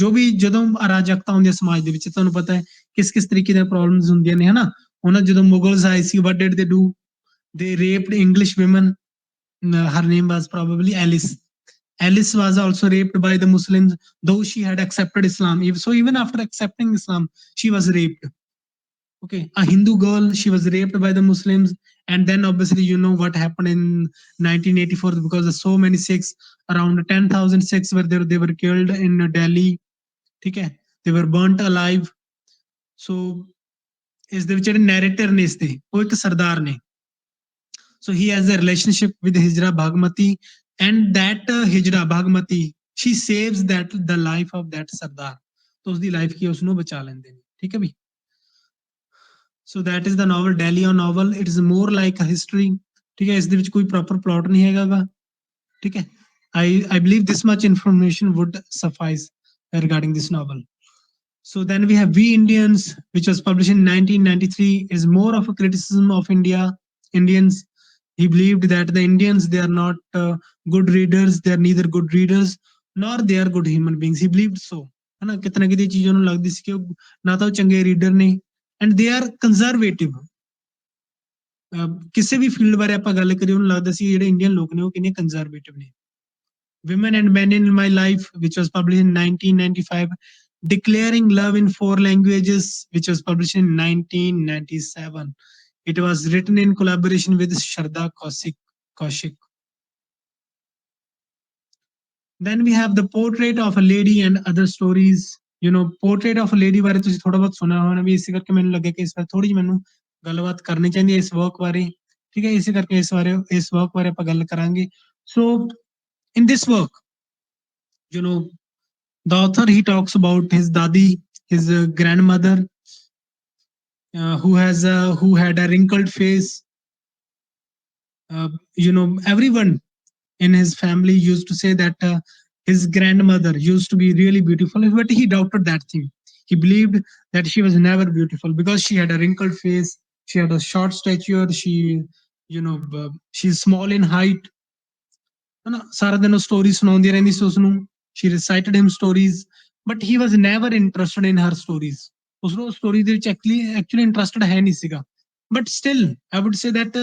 ਜੋ ਵੀ ਜਦੋਂ ਅਰਾਜਕਤਾ ਹੁੰਦੀ ਹੈ ਸਮਾਜ ਦੇ ਵਿੱਚ, ਤੁਹਾਨੂੰ ਪਤਾ ਹੈ ਕਿਸ ਕਿਸ ਤਰੀਕੇ ਦੀਆਂ ਪ੍ਰੋਬਲਮਸ ਹੁੰਦੀਆਂ ਨੇ, ਹਨਾ। ਉਹਨਾਂ ਜਦੋਂ ਮੁਗਲਸ ਆਏ ਸੀ, what did they do? They raped English women. Her name was probably Alice. Alice was also raped by the Muslims, though she had accepted Islam. So even after accepting Islam, she was raped. Okay, a Hindu girl, she was raped by the Muslims. And then obviously you know what happened in 1984, because of so many Sikhs, around 10,000 Sikhs were there, they were killed in Delhi. Okay, they were burnt alive. So ਇਸ ਦੇ ਵਿੱਚ ਜਿਹੜੇ ਨੈਰੇਟਰ ਨੇ ਇਸ ਦੇ, ਉਹ ਇੱਕ ਸਰਦਾਰ ਨੇ। So he has a relationship with Hijra Bhagmati, and that Hijra Bhagmati, she saves that the life of that Sardar. तो उसकी लाइफ की उसਨੂੰ बचा लेंदे ने। ठीक है भी। So that is the novel Delhi on novel. It is more like a history. ठीक है, इस ਦੇ ਵਿੱਚ ਕੋਈ proper plot नहीं हैगा गा। ठीक है। I believe this much information would suffice regarding this novel. So then we have We Indians, which was published in 1993, is more of a criticism of Indians. He believed that the Indians, they are not good readers, they are neither good readers nor they are good human beings. He believed so, है ना। कितना कितनी चीजों ਨੂੰ ਲੱਗਦੀ ਸੀ ਕਿ ਉਹ ਨਾ ਤਾਂ ਉਹ ਚੰਗੇ ਰੀਡਰ ਨੇ, and they are conservative. ਕਿਸੇ ਵੀ ਫੀਲਡ ਬਾਰੇ ਆਪਾਂ ਗੱਲ ਕਰੀਏ, ਉਹਨੂੰ ਲੱਗਦਾ ਸੀ ਜਿਹੜੇ ਇੰਡੀਅਨ ਲੋਕ ਨੇ ਉਹ ਕਿੰਨੇ ਕੰਜ਼ਰਵੇਟਿਵ ਨੇ। Women and Men in My Life, which was published in 1995. Declaring Love in Four Languages, which was published in 1997. It was written in collaboration with Shraddha Kaushik. Then we have The Portrait of a Lady and Other Stories. You know, Portrait of a Lady ਬਾਰੇ ਤੁਸੀਂ ਥੋੜਾ ਬਹੁਤ ਸੁਣਿਆ ਹੋਣਾ ਵੀ, ਇਸੇ ਕਰਕੇ ਮੈਨੂੰ ਲੱਗਿਆ ਕਿ ਇਸ ਵਾਰ ਥੋੜੀ ਜਿਹੀ ਮੈਨੂੰ ਗੱਲਬਾਤ ਕਰਨੀ ਚਾਹੀਦੀ ਹੈ ਇਸ ਵਰਕ ਬਾਰੇ। ਠੀਕ ਹੈ, ਇਸੇ ਕਰਕੇ ਇਸ ਵਰਕ ਬਾਰੇ ਆਪਾਂ ਗੱਲ ਕਰਾਂਗੇ। ਸੋ in this work, you know, the author, he talks about his dadi, his grandmother, who had a wrinkled face. You know, everyone in his family used to say that his grandmother used to be really beautiful, but he doubted that thing. He believed that she was never beautiful because she had a wrinkled face, she had a short stature, she, you know, she's small in height, है ना। सारा दिन story सुनाਉਂਦੀ ਰਹਿੰਦੀ ਸੀ ਉਸਨੂੰ। she recited him stories, but he was never interested in her stories. ਉਸਨੂੰ story ਦੇ ਵਿੱਚ actually interested ਹੈ ਨਹੀਂ ਸੀਗਾ। but still I would say that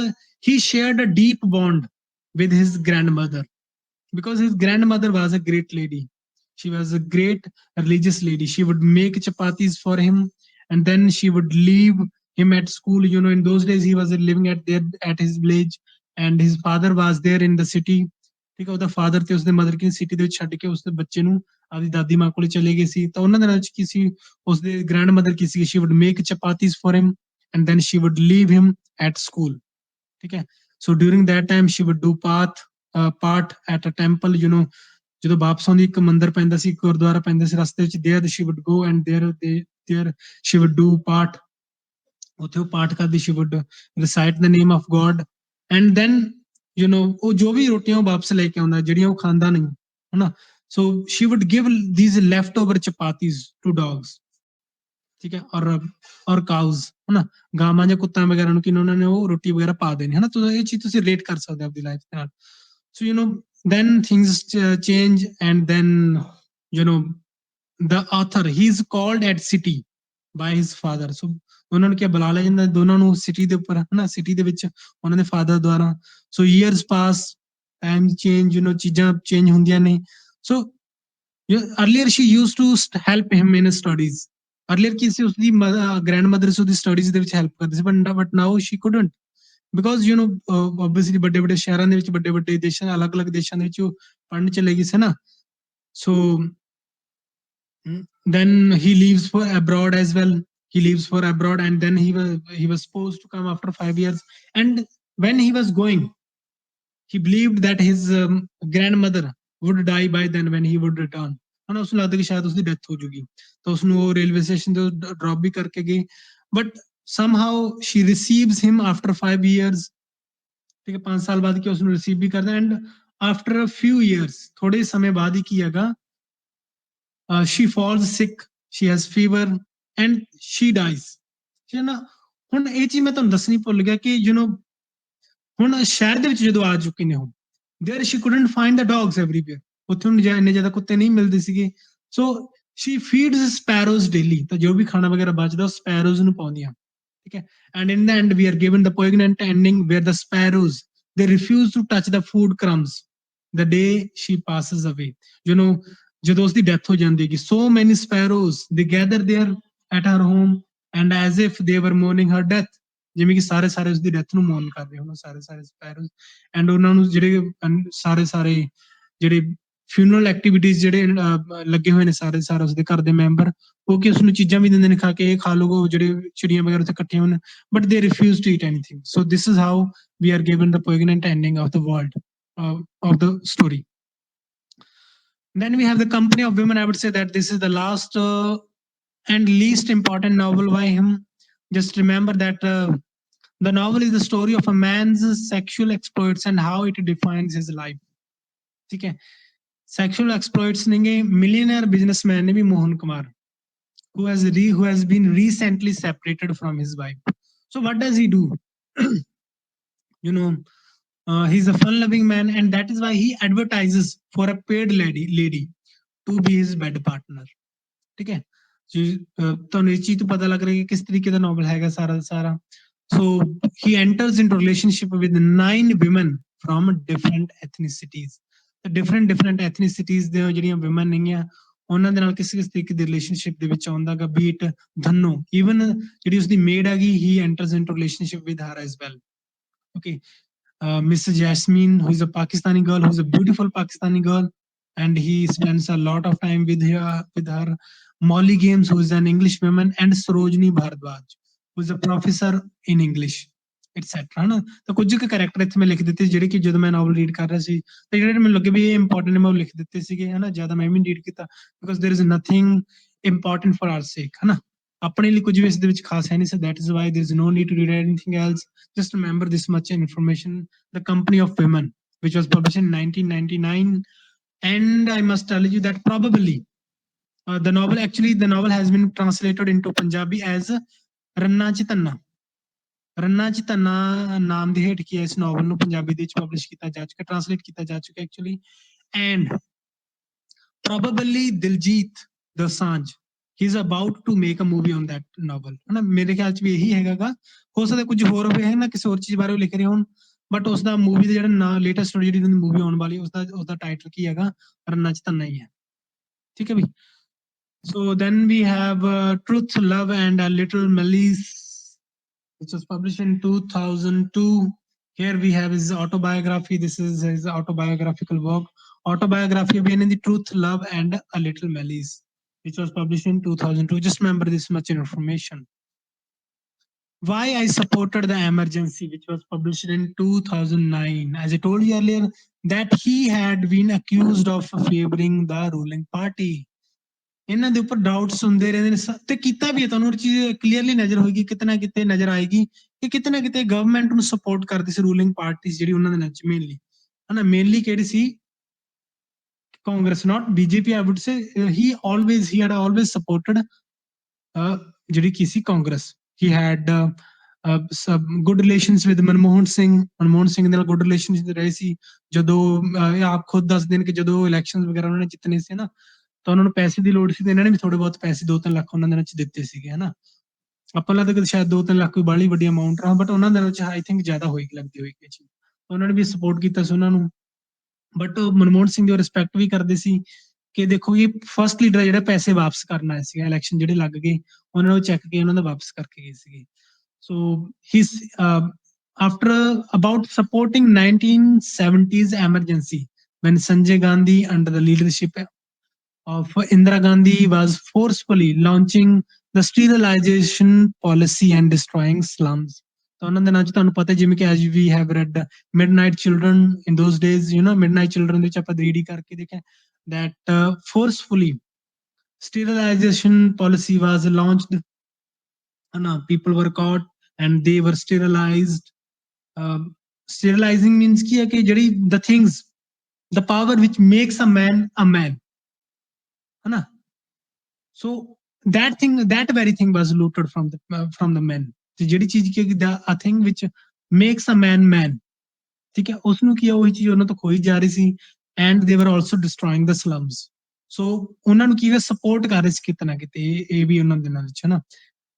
he shared a deep bond with his grandmother, because his grandmother was a great lady. She was a great religious lady. She would make chapatis for him, and then she would leave him at school. You know, in those days he was living at his village, and his father was there in the city. ਠੀਕ ਹੈ, ਉਹਦਾ father ਤੇ ਉਸਦੇ mother ਕੀ city ਦੇ ਵਿੱਚ ਛੱਡ ਕੇ ਉਸਦੇ ਬੱਚੇ ਨੂੰ ਆਪਦੀ ਦਾਦੀ ਮਾਂ ਕੋਲੇ ਚਲੇ ਗਏ ਸੀ। ਤਾਂ ਉਹਨਾਂ ਦਿਨਾਂ ਵਿੱਚ ਕੀ ਸੀ, ਉਸਦੇ ਗ੍ਰੈਂਡ ਮਦਰ ਕੀ ਸੀ, she would make chapatis for him and then she would leave him at school. ਠੀਕ ਹੈ। So during that time she would do path at a temple. You نو, ਜਦੋਂ ਵਾਪਸ ਆਉਂਦੀ ਇੱਕ ਮੰਦਿਰ ਪੈਂਦਾ ਸੀ, ਗੁਰਦੁਆਰਾ ਪੈਂਦਾ ਸੀ ਰਸਤੇ ਵਿੱਚ, there she would go and there she would do path. ਉੱਥੇ ਉਹ ਪਾਠ ਕਰਦੀ, she would recite the name of God, and then you نو ਉਹ ਜੋ ਵੀ ਰੋਟੀਆਂ ਉਹ ਵਾਪਸ ਲੈ ਕੇ ਆਉਂਦਾ, ਜਿਹੜੀਆਂ ਉਹ ਖਾਂਦਾ ਨਹੀਂ, ਹਨਾ। So she would give these left over chapatis to dogs. ਠੀਕ ਹੈ, ਔਰ ਕਾਊਜ਼, ਹਨਾ, ਗਾਵਾਂ ਜਾਂ ਕੁੱਤਾਂ ਵਗੈਰਾ ਨੂੰ, ਕਿ ਉਹਨਾਂ ਨੇ ਉਹ ਰੋਟੀ ਵਗੈਰਾ ਪਾ ਦੇਣੀ, ਹਨਾ। ਤਾਂ ਇਹ ਚੀਜ਼ ਤੁਸੀਂ ਰੇਟ ਕਰ ਸਕਦੇ ਹੋ ਆਪਣੀ ਲਾਈਫ ਦੇ ਨਾਲ। So you نو then things change, and then you know the author, he is called at city by his father. So ਉਹਨਾਂ ਨੂੰ ਕੀ ਬੁਲਾ ਲਿਆ ਜਾਂਦਾ ਦੋਨਾਂ ਨੂੰ ਸਿਟੀ ਦੇ ਉੱਪਰ, ਹਨਾ, ਸਿਟੀ ਦੇ ਵਿੱਚ ਉਹਨਾਂ ਦੇ ਫਾਦਰ ਦੁਆਰਾ। ਸੋ years pass, time change, you know, ਚੀਜ਼ਾਂ ਚੇਂਜ ਹੁੰਦੀਆਂ ਨੇ। ਸੋ earlier she used to help him in studies. earlier ਕੀ ਸੀ, ਉਸਦੀ ਗ੍ਰੈਂਡ ਮਦਰ ਸੀ, ਉਹਦੀ ਸਟੱਡੀਜ਼ ਦੇ ਵਿੱਚ ਹੈਲਪ ਕਰਦੀ ਸੀ, but now she couldn't, because you نو obviously ਵੱਡੇ ਵੱਡੇ ਸ਼ਹਿਰਾਂ ਦੇ ਵਿੱਚ, ਵੱਡੇ ਵੱਡੇ ਦੇਸ਼ਾਂ, ਅਲੱਗ ਅਲੱਗ ਦੇਸ਼ਾਂ ਦੇ ਵਿੱਚ ਉਹ ਪੜ੍ਹਨ ਚਲੇ ਗਈ ਸੀ ਨਾ। ਸੋ then he leaves for abroad as well. He leaves for abroad, and then he was supposed to come after 5 years. And when he was going, he believed that his grandmother would die by then when he would return, ਹਨਾ, ਉਸਨੂੰ ਲੱਗਦਾ ਕਿ ਸ਼ਾਇਦ ਉਸਦੀ death ਹੋ ਜੂਗੀ, ਤਾਂ ਉਸਨੂੰ ਉਹ ਰੇਲਵੇ ਸਟੇਸ਼ਨ ਤੋਂ ਡ੍ਰੌਪ ਵੀ ਕਰਕੇ ਗਏ, but somehow she receives him after 5 years, ਠੀਕ ਹੈ, 5 ਸਾਲ ਬਾਅਦ ਕਿ ਉਸਨੂੰ ਰਿਸੀਵ ਵੀ ਕਰਦਾ, and after a few years, ਥੋੜੇ ਸਮੇਂ ਬਾਅਦ ਹੀ ਕੀ ਹੈਗਾ, she falls sick, she has fever and she dies, ਠੀਕ ਹੈ ਨਾ। ਹੁਣ ਇਹ ਚੀਜ਼ ਮੈਂ ਤੁਹਾਨੂੰ ਦੱਸਣੀ ਭੁੱਲ ਗਿਆ ਕਿ ਹੁਣ ਸ਼ਹਿਰ ਦੇ ਵਿੱਚ ਜਦੋਂ ਆ ਚੁੱਕੇ ਨੇ ਉਹ, there she couldn't find the dogs everywhere, ਉੱਥੇ ਉਹਨੂੰ ਇੰਨੇ ਜ਼ਿਆਦਾ ਕੁੱਤੇ ਨਹੀਂ ਮਿਲਦੇ ਸੀਗੇ, so she feeds sparrows daily, ਤਾਂ ਜੋ ਵੀ ਖਾਣਾ ਵਗੈਰਾ ਬਚਦਾ ਉਹ sparrows ਨੂੰ ਪਾਉਂਦੀਆਂ, ਠੀਕ ਹੈ, and in the end we are given the poignant ending where the sparrows, they refuse to touch the food crumbs the day she passes away, you know, ਜਦੋਂ ਉਸਦੀ ਡੈਥ ਹੋ ਜਾਂਦੀ ਹੈਗੀ, so many sparrows they gather there at her home and as if they were mourning her death, ਜਿਵੇਂ ਕਿ ਸਾਰੇ ਸਾਰੇ ਉਸਦੀ ਡੈਥ ਨੂੰ ਮੌਨ ਕਰ ਰਹੇ ਹੋਣ ਸਾਰੇ ਸਾਰੇ ਸਪੈਰੋਜ਼, ਐਂਡ ਉਹਨਾਂ ਨੂੰ ਜਿਹੜੇ ਸਾਰੇ ਸਾਰੇ ਜਿਹੜੇ ਫਿਊਨਰਲ ਐਕਟੀਵਿਟੀਜ਼ ਜਿਹੜੇ ਲੱਗੇ ਹੋਏ ਨੇ ਸਾਰੇ ਸਾਰੇ ਉਸਦੇ ਘਰ ਦੇ ਮੈਂਬਰ, ਉਹ ਕਿ ਉਸਨੂੰ ਚੀਜ਼ਾਂ ਵੀ ਦਿੰਦੇ ਨੇ ਖਾ ਕੇ, ਇਹ ਖਾ ਲਓ ਜਿਹੜੇ ਚਿੜੀਆਂ ਵਗੈਰਾ ਉੱਥੇ ਇਕੱਠੀਆਂ ਹੋਣ, but they refuse to eat anything, so this is how we are given the poignant ending of the world of the story. Then we have the Company of Women. I would say that this is the last and least important novel by him. Just remember that the novel is the story of a man's sexual exploits and how it defines his life. ठीक है, sexual exploits नेंगे millionaire businessman ने भी Mohan Kumar, who has been recently separated from his wife. So what does he do? you know he's a fun loving man and that is why he advertises for a paid lady to be his bed partner. ठीक है जी, ਤੁਹਾਨੂੰ ਇਸ ਚੀਜ਼ ਤੋਂ ਪਤਾ ਲੱਗ ਰਿਹਾ ਕਿ ਕਿਸ ਤਰੀਕੇ ਦਾ ਨੋਵਲ ਹੈਗਾ ਸਾਰਾ ਦਾ ਸਾਰਾ। So he enters into relationship with 9 women from different ethnicities, different ethnicities ਦੇ ਜਿਹੜੀਆਂ women ਨੇਗੀਆਂ ਉਹਨਾਂ ਦੇ ਨਾਲ ਕਿਸੇ ਕਿਸੇ ਤਰੀਕੇ ਦੀ ਰਿਲੇਸ਼ਨਸ਼ਿਪ ਦੇ ਵਿੱਚ ਆਉਂਦਾ ਗਾ, ਬੀਟ ਧੰਨੋ, ਈਵਨ ਜਿਹੜੀ ਉਸਦੀ ਮੇਡ ਹੈਗੀ, he enters into relationship with her as well. Okay, Mrs. Jasmine, who is a Pakistani girl, who is a beautiful Pakistani girl, and he spends a lot of time with her. Molly Games, who is an English woman, and Sarojini Bhardwaj, who is a professor in English, etc. ਨਾ ਤਾਂ ਕੁਝ ਕੁ character ਇੱਥੇ ਮੈਂ ਲਿਖ ਦਿੱਤੇ ਜਿਹੜੇ ਕਿ ਜਦੋਂ ਮੈਂ ਨਾਵਲ ਰੀਡ ਕਰ ਰਿਹਾ ਸੀ ਤਾਂ ਜਿਹੜੇ ਮੈਨੂੰ ਲੱਗੇ ਵੀ ਇਹ ਇੰਪੋਰਟੈਂਟ ਨੇ ਮੈਂ ਉਹ ਲਿਖ ਦਿੱਤੇ ਸੀਗੇ, ਹੈ ਨਾ, ਜ਼ਿਆਦਾ ਮੈਂ ਵੀ ਰੀਡ ਕੀਤਾ because there is nothing important for our sake, ਹੈ ਨਾ, ਆਪਣੇ ਲਈ ਕੁਝ ਵੀ ਇਸ ਦੇ ਵਿੱਚ ਖਾਸ ਹੈ ਨਹੀਂ, ਸੋ that is why there is no need to read anything else. Just remember this much information. The Company of Women, which was published in 1999, and I must tell you that probably the novel has been translated into Punjabi as Ranna Chitanna. ਰੰਨਾ ਚ ਧੰਨਾ ਨਾਮ ਦੀ ਹੇਠ ਕੀ ਹੈ ਇਸ novel ਨੂੰ ਪੰਜਾਬੀ ਦੇ ਵਿੱਚ publish ਕੀਤਾ ਜਾ ਚੁੱਕਾ, ਟ੍ਰਾਂਸਲੇਟ ਕੀਤਾ ਜਾ ਚੁੱਕਾ actually, and probably Diljit Dosanjh he is about to make a movie on that novel, ਹੈ ਨਾ, ਮੇਰੇ ਖਿਆਲ ਚ ਵੀ ਇਹੀ ਹੈਗਾਗਾ, ਹੋ ਸਕਦਾ ਕੁਝ ਹੋਰ ਹੋਵੇ, ਹੈ ਨਾ, ਕਿਸੇ ਹੋਰ ਚੀਜ਼ ਬਾਰੇ ਉਹ ਲਿਖ ਰਹੇ ਹੋਣ, ਬਟ ਉਸਦਾ ਮੂਵੀ ਦਾ ਜਿਹੜਾ ਨਾਂ ਲੇਟੈਸਟ ਜਿਹੜੀ ਮੂਵੀ ਆਉਣ ਵਾਲੀ ਉਸਦਾ ਟਾਈਟਲ ਕੀ ਹੈਗਾ, ਰੰਨਾ ਚ ਧੰਨਾ ਹੀ ਹੈ, ਠੀਕ ਹੈ ਵੀ। So then we have Truth, Love and a Little Malice, which was published in 2002. Here we have his autobiography. This is his autobiographical work. Autobiography of the Truth, Love and a Little Malice, which was published in 2002. Just remember this much information. Why I supported the emergency, which was published in 2009. As I told you earlier, that he had been accused of favoring the ruling party. ਇਹਨਾਂ ਦੇ ਉੱਪਰ doubts ਹੁੰਦੇ ਰਹਿੰਦੇ ਨੇ ਤੇ ਕੀਤਾ ਵੀ ਹੈ, ਤੁਹਾਨੂੰ ਚੀਜ਼ ਕਲੀਅਰਲੀ ਨਜ਼ਰ ਹੋਏਗੀ, ਕਿਤੇ ਨਾ ਕਿਤੇ ਨਜ਼ਰ ਆਏਗੀ ਕਿ ਕਿਤੇ ਨਾ ਕਿਤੇ ਗਵਰਨਮੈਂਟ ਨੂੰ ਸਪੋਰਟ ਕਰਦੀ ਸੀ ਰੂਲਿੰਗ ਪਾਰਟੀ ਜਿਹੜੀ ਉਹਨਾਂ ਦੇ ਨਾਲ ਮੇਨਲੀ, ਹੈ ਨਾ, ਮੇਨਲੀ ਕਿਹੜੀ ਸੀ, Congress, not BJP. I would say he had always supported ਜਿਹੜੀ ਕੀ ਸੀ Congress. he had some good relations with Manmohan Singh ਦੇ ਨਾਲ ਗੁੱਡ ਰਿਲੇਸ਼ਨ ਰਹੇ ਸੀ, ਜਦੋਂ ਆਪ ਖੁਦ ਦੱਸਦੇ ਨੇ ਕਿ ਜਦੋਂ ਇਲੈਕਸ਼ਨ ਵਗੈਰਾ ਉਹਨਾਂ ਨੇ ਜਿੱਤਨੇ ਸੀ ਨਾ ਤਾਂ ਉਹਨਾਂ ਨੂੰ ਪੈਸੇ ਦੀ ਲੋੜ ਸੀ, ਤੇ ਇਹਨਾਂ ਨੇ ਵੀ ਥੋੜੇ ਬਹੁਤ ਪੈਸੇ 2-3 ਲੱਖ ਉਹਨਾਂ ਦੇ ਵਿੱਚ ਦਿੱਤੇ ਸੀਗੇ, ਹੈ ਨਾ, ਆਪਾਂ ਲੱਗਦਾ ਕਿ ਸ਼ਾਇਦ 2-3 ਲੱਖ ਕੋਈ ਬਾਹਲੀ ਵੱਡੀ ਅਮਾਊਂਟ ਰਹਾ, ਬਟ ਉਹਨਾਂ ਦੇ ਵਿੱਚ ਆਈ ਥਿੰਕ ਜ਼ਿਆਦਾ ਹੋਏਗੀ, ਲੱਗਦੀ ਹੋਏਗੀ ਚੀਜ਼, ਉਹਨਾਂ ਨੇ ਵੀ ਸਪੋਰਟ ਕੀਤਾ ਸੀ ਉਹਨਾਂ ਨੂੰ, but Manmohan Singh the respect ਵੀ ਕਰਦੇ ਸੀ ਕਿ ਦੇਖੋ ਇਹ ਫਸਟ ਲੀਡਰ ਜਿਹੜਾ ਪੈਸੇ ਵਾਪਸ ਕਰਨ ਆਇਆ ਸੀਗਾ, ਇਲੈਕਸ਼ਨ ਜਿਹੜੇ ਲੱਗ ਗਏ ਉਹਨਾਂ ਨੂੰ ਚੱਕ ਕੇ ਉਹਨਾਂ ਦਾ ਵਾਪਸ ਕਰਕੇ ਗਏ ਸੀਗੇ। ਸੋ ਹਿਸ after about supporting 1970s emergency when Sanjay Gandhi under the leadership of Indira Gandhi was forcefully launching the sterilization policy and destroying slums. ਤਾਂ ਉਹਨਾਂ ਦੇ ਨਾਲ ਤੁਹਾਨੂੰ ਪਤਾ ਜਿਵੇਂ ਕਿ as we have read Midnight Children in those days, you know, Midnight Children ਦੇ ਵਿੱਚ ਆਪਾਂ ਰੀਡ ਹੀ ਕਰਕੇ ਦੇਖਿਆ, that forcefully sterilization policy was launched. No, people were caught and they were sterilized. Sterilizing means ki hai ki jehdi the things, the power which makes a man, है ना? So that thing, that very thing was looted from the men. ਤੇ ਜਿਹੜੀ ਚੀਜ਼ ਕੀ a thing which makes a man man, ਠੀਕ ਹੈ, ਉਸਨੂੰ ਕੀ ਉਹੀ ਚੀਜ਼ ਉਹਨਾਂ ਤੋਂ ਖੋਈ ਜਾ ਰਹੀ ਸੀ, and they were also destroying the slums. So ਉਹਨਾਂ ਨੂੰ ਕੀ ਸਪੋਰਟ ਕਰ ਰਹੇ ਸੀ ਕਿਤੇ ਨਾ ਕਿਤੇ, ਇਹ ਵੀ ਉਹਨਾਂ ਦਿਨਾਂ ਵਿੱਚ, ਹੈ ਨਾ?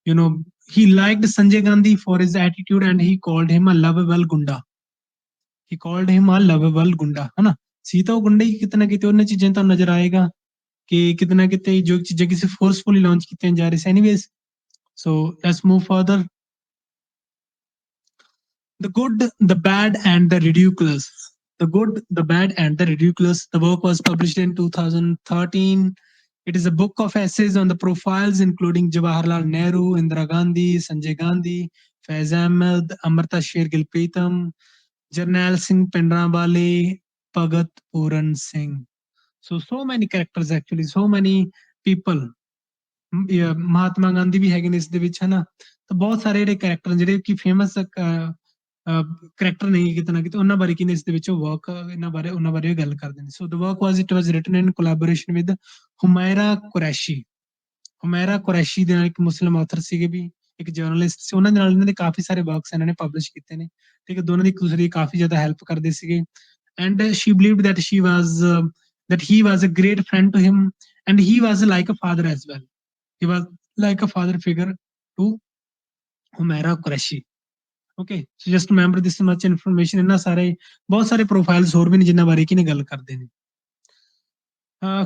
You know, he liked Sanjay Gandhi for his attitude and he called him a lovable gunda. He called him a lovable gunda, है ना? ਸੀ ਤਾਂ ਉਹ ਗੁੰਡਾ ਹੀ ਕਿਤੇ ਨਾ ਕਿਤੇ, ਉਹਨਾਂ ਚੀਜ਼ਾਂ ਤੋਂ ਨਜ਼ਰ ਆਏਗਾ ਕਿ ਕਿਤੇ ਨਾ ਕਿਤੇ ਜੋ ਚੀਜ਼ਾਂ ਕਿਸੇ ਫੋਰਸਫੁਲੀ ਲਾਂਚ ਕੀਤੀਆਂ ਜਾ ਰਹੀ ਸੀ। Anyways, so let's move further. The Good, the Bad, and the Ridiculous. The Good, the Bad, and the Ridiculous. The work was published in 2013. It is a book of essays on the profiles including Jawaharlal Nehru, Indira Gandhi, Sanjay Gandhi, Faiz Ahmed, Amarta Shergill Pritam, Jarnail Singh Pendrawale, Bhagat Puran Singh. So many characters actually, so many people. Mahatma Gandhi ਵੀ ਹੈਗੇ ਨੇ ਇਸ ਦੇ ਵਿੱਚ, ਹੈ ਨਾ? ਤਾਂ ਬਹੁਤ ਸਾਰੇ ਜਿਹੜੇ ਕੈਰੈਕਟਰ ਜਿਹੜੇ ਕਿ ਫੇਮਸ ਕਰੈਕਟਰ ਨਹੀਂ ਕਿਤੇ ਨਾ ਕਿਤੇ, ਉਹਨਾਂ ਬਾਰੇ ਕੀ ਨੇ ਇਸ ਦੇ ਵਿੱਚ ਵਰਕ, ਉਹਨਾਂ ਬਾਰੇ ਗੱਲ ਕਰਦੇ ਨੇ। So the work was written in collaboration with Humaira Qureshi. Humaira Qureshi ਦੇ ਨਾਲ ਇੱਕ ਮੁਸਲਿਮ ਆਥਰ ਸੀਗੇ ਵੀ, ਇੱਕ ਜਰਨਲਿਸਟ ਸੀ, ਉਹਨਾਂ ਦੇ ਨਾਲ ਇਹਨਾਂ ਦੇ ਕਾਫੀ ਸਾਰੇ ਵਰਕਸ ਇਹਨਾਂ ਨੇ ਪਬਲਿਸ਼ ਕੀਤੇ ਨੇ। ਠੀਕ ਹੈ, ਦੋਨਾਂ ਦੀ ਇੱਕ ਦੂਸਰੇ ਦੀ ਕਾਫੀ ਜ਼ਿਆਦਾ ਹੈਲਪ ਕਰਦੇ ਸੀਗੇ। And she believed that he was a great friend to him and he was like a father as well. He was like a father figure to Humaira Qureshi. Okay, so just remember this much information. ਇੰਨਾ ਸਾਰੇ ਬਹੁਤ ਸਾਰੇ profiles ਹੋਰ ਵੀ ਨੇ ਜਿਨ੍ਹਾਂ ਬਾਰੇ ਕੀ ਨੇ ਗੱਲ ਕਰਦੇ ਨੇ।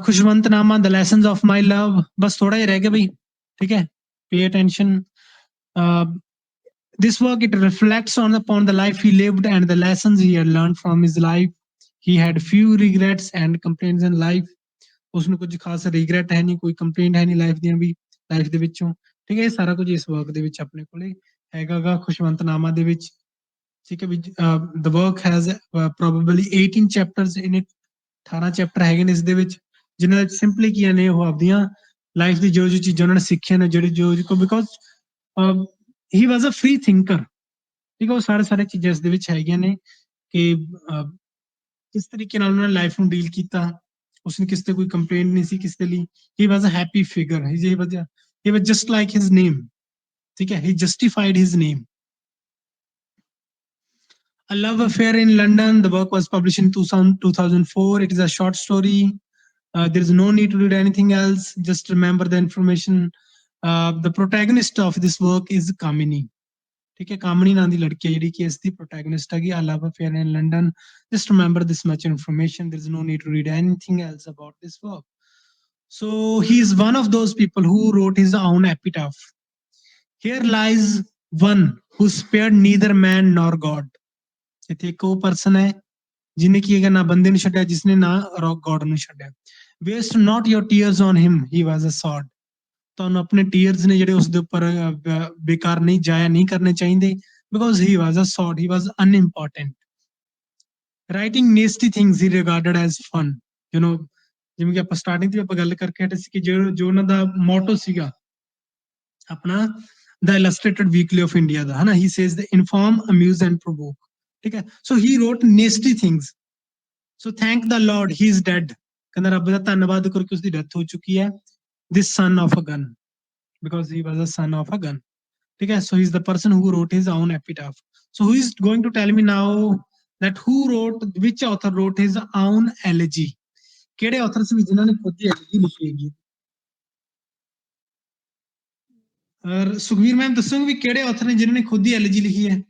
ਖੁਸ਼ਵੰਤ ਨਾਮਾ, ਦ ਲੈਸਨਸ ਆਫ ਮਾਈ ਲਵ, ਬਸ ਥੋੜਾ ਜਿਹਾ ਰਹਿ ਗਿਆ ਬਈ, ਠੀਕ ਹੈ? ਪੇ attention. This work, it reflects upon the life he lived and the lessons he had learned from his life. He had few regrets and complaints in life. ਉਸਨੂੰ ਕੁਝ ਖਾਸ ਰਿਗਰੈਟ ਹੈ ਨਹੀਂ, ਕੋਈ ਕੰਪਲੇਂਟ ਹੈ ਨਹੀਂ ਲਾਈਫ ਦੀਆਂ ਵੀ, ਲਾਈਫ ਦੇ ਵਿੱਚੋਂ। ਠੀਕ ਹੈ, ਇਹ ਸਾਰਾ ਕੁਝ ਇਸ ਵਰਕ ਦੇ ਵਿੱਚ ਆਪਣੇ ਕੋਲੇ ਹੈਗਾ ਗਾ ਖੁਸ਼ਵੰਤਨਾਮਾ ਦੇ ਵਿੱਚ। ਠੀਕ ਹੈ ਵੀ, the work has probably 18 chapters in it. 18 chapter ਹੈਗੇ ਨੇ ਇਸ ਦੇ ਵਿੱਚ, ਜਿਨ੍ਹਾਂ ਵਿੱਚ ਸਿੰਪਲੀ ਕੀ ਨੇ, ਉਹ ਆਪਦੀਆਂ ਲਾਈਫ ਦੀ ਜੋ ਚੀਜ਼ਾਂ ਉਹਨਾਂ ਨੇ ਸਿੱਖੀਆਂ ਨੇ, ਜਿਹੜੀ ਜੋ because he was a free thinker. ਠੀਕ ਹੈ, ਉਹ ਸਾਰੇ ਚੀਜ਼ਾਂ ਇਸ ਦੇ ਵਿੱਚ ਹੈਗੀਆਂ ਨੇ ਕਿ ਕਿਸ ਤਰੀਕੇ ਨਾਲ ਉਹਨਾਂ ਨੇ ਲਾਈਫ ਨੂੰ ਡੀਲ ਕੀਤਾ। ਉਸਨੂੰ ਕਿਸੇ ਤੇ ਕੋਈ ਕੰਪਲੇਂਟ ਨਹੀਂ ਸੀ ਕਿਸੇ ਦੇ ਲਈ। He was a happy figure, he was just like his name. ਠੀਕ ਹੈ, he justified his name. A Love Affair in London. The work was published in 2004. It is a short story. There is no need to read anything else. Just remember the information. The protagonist of this work is Kamini. ठीक है, कामनी नाम दी लड़की है ਜਿਹੜੀ ਕਿ ਇਸ ਦੀ ਪ੍ਰੋਟੈਗਨਿਸਟ ਹੈਗੀ। A Love Affair in London. Just remember this much information. There is no need to read anything else about this work. So he is one of those people who wrote his own epitaph. Here lies one who spared neither man nor God. ਇੱਥੇ ਇੱਕ ਉਹ person ਹੈ ਜਿਹਨੇ ਕੀ ਹੈਗਾ, ਨਾ ਬੰਦੇ ਨੂੰ ਛੱਡਿਆ, ਜਿਸਨੇ ਨਾ ਗੋਡ ਨੂੰ ਛੱਡਿਆ। Waste not your tears on him. He was a sword. ਤੁਹਾਨੂੰ ਆਪਣੇ ਟੀਅਰਸ ਨੇ ਜਿਹੜੇ ਉਸਦੇ ਉੱਪਰ ਬੇਕਾਰ ਨਹੀਂ, ਜਾਇਆ ਨਹੀਂ ਕਰਨੇ ਚਾਹੀਦੇ, because he was a sword, he was unimportant. Writing nasty things he regarded as fun. ਜਿਵੇਂ ਕਿ ਆਪਾਂ ਸਟਾਰਟਿੰਗ ਤੇ ਆਪਾਂ ਗੱਲ ਕਰਕੇ ਹਟੇ ਸੀ ਕਿ ਜੋ ਉਹਨਾਂ ਦਾ ਮੋਟੋ ਸੀਗਾ ਆਪਣਾ, the Illustrated Weekly of India ਦਾ, ਹੈ ਨਾ? He says the inform, amuse and provoke. ਠੀਕ ਹੈ, so he wrote nasty things. So thank the Lord he is dead. ਕਹਿੰਦਾ ਰੱਬ ਦਾ ਧੰਨਵਾਦ ਕਰਕੇ ਉਸਦੀ ਡੈਥ ਹੋ ਚੁੱਕੀ ਹੈ। This son of a gun, because he was a son of a gun. Okay, so he's the person who wrote his own epitaph. So who is going to tell me now that which author wrote his own elegy? ਕਿਹੜੇ author ਸੀ ਜਿਨ੍ਹਾਂ ਨੇ ਖੁਦ ਦੀ elegy ਲਿਖੀ ਹੈਗੀ? Sukhbir ma'am ਦੱਸੋਗੇ ਵੀ ਕਿਹੜੇ author ਨੇ ਜਿਨ੍ਹਾਂ ਨੇ ਖੁਦ ਦੀ elegy ਲਿਖੀ ਹੈ?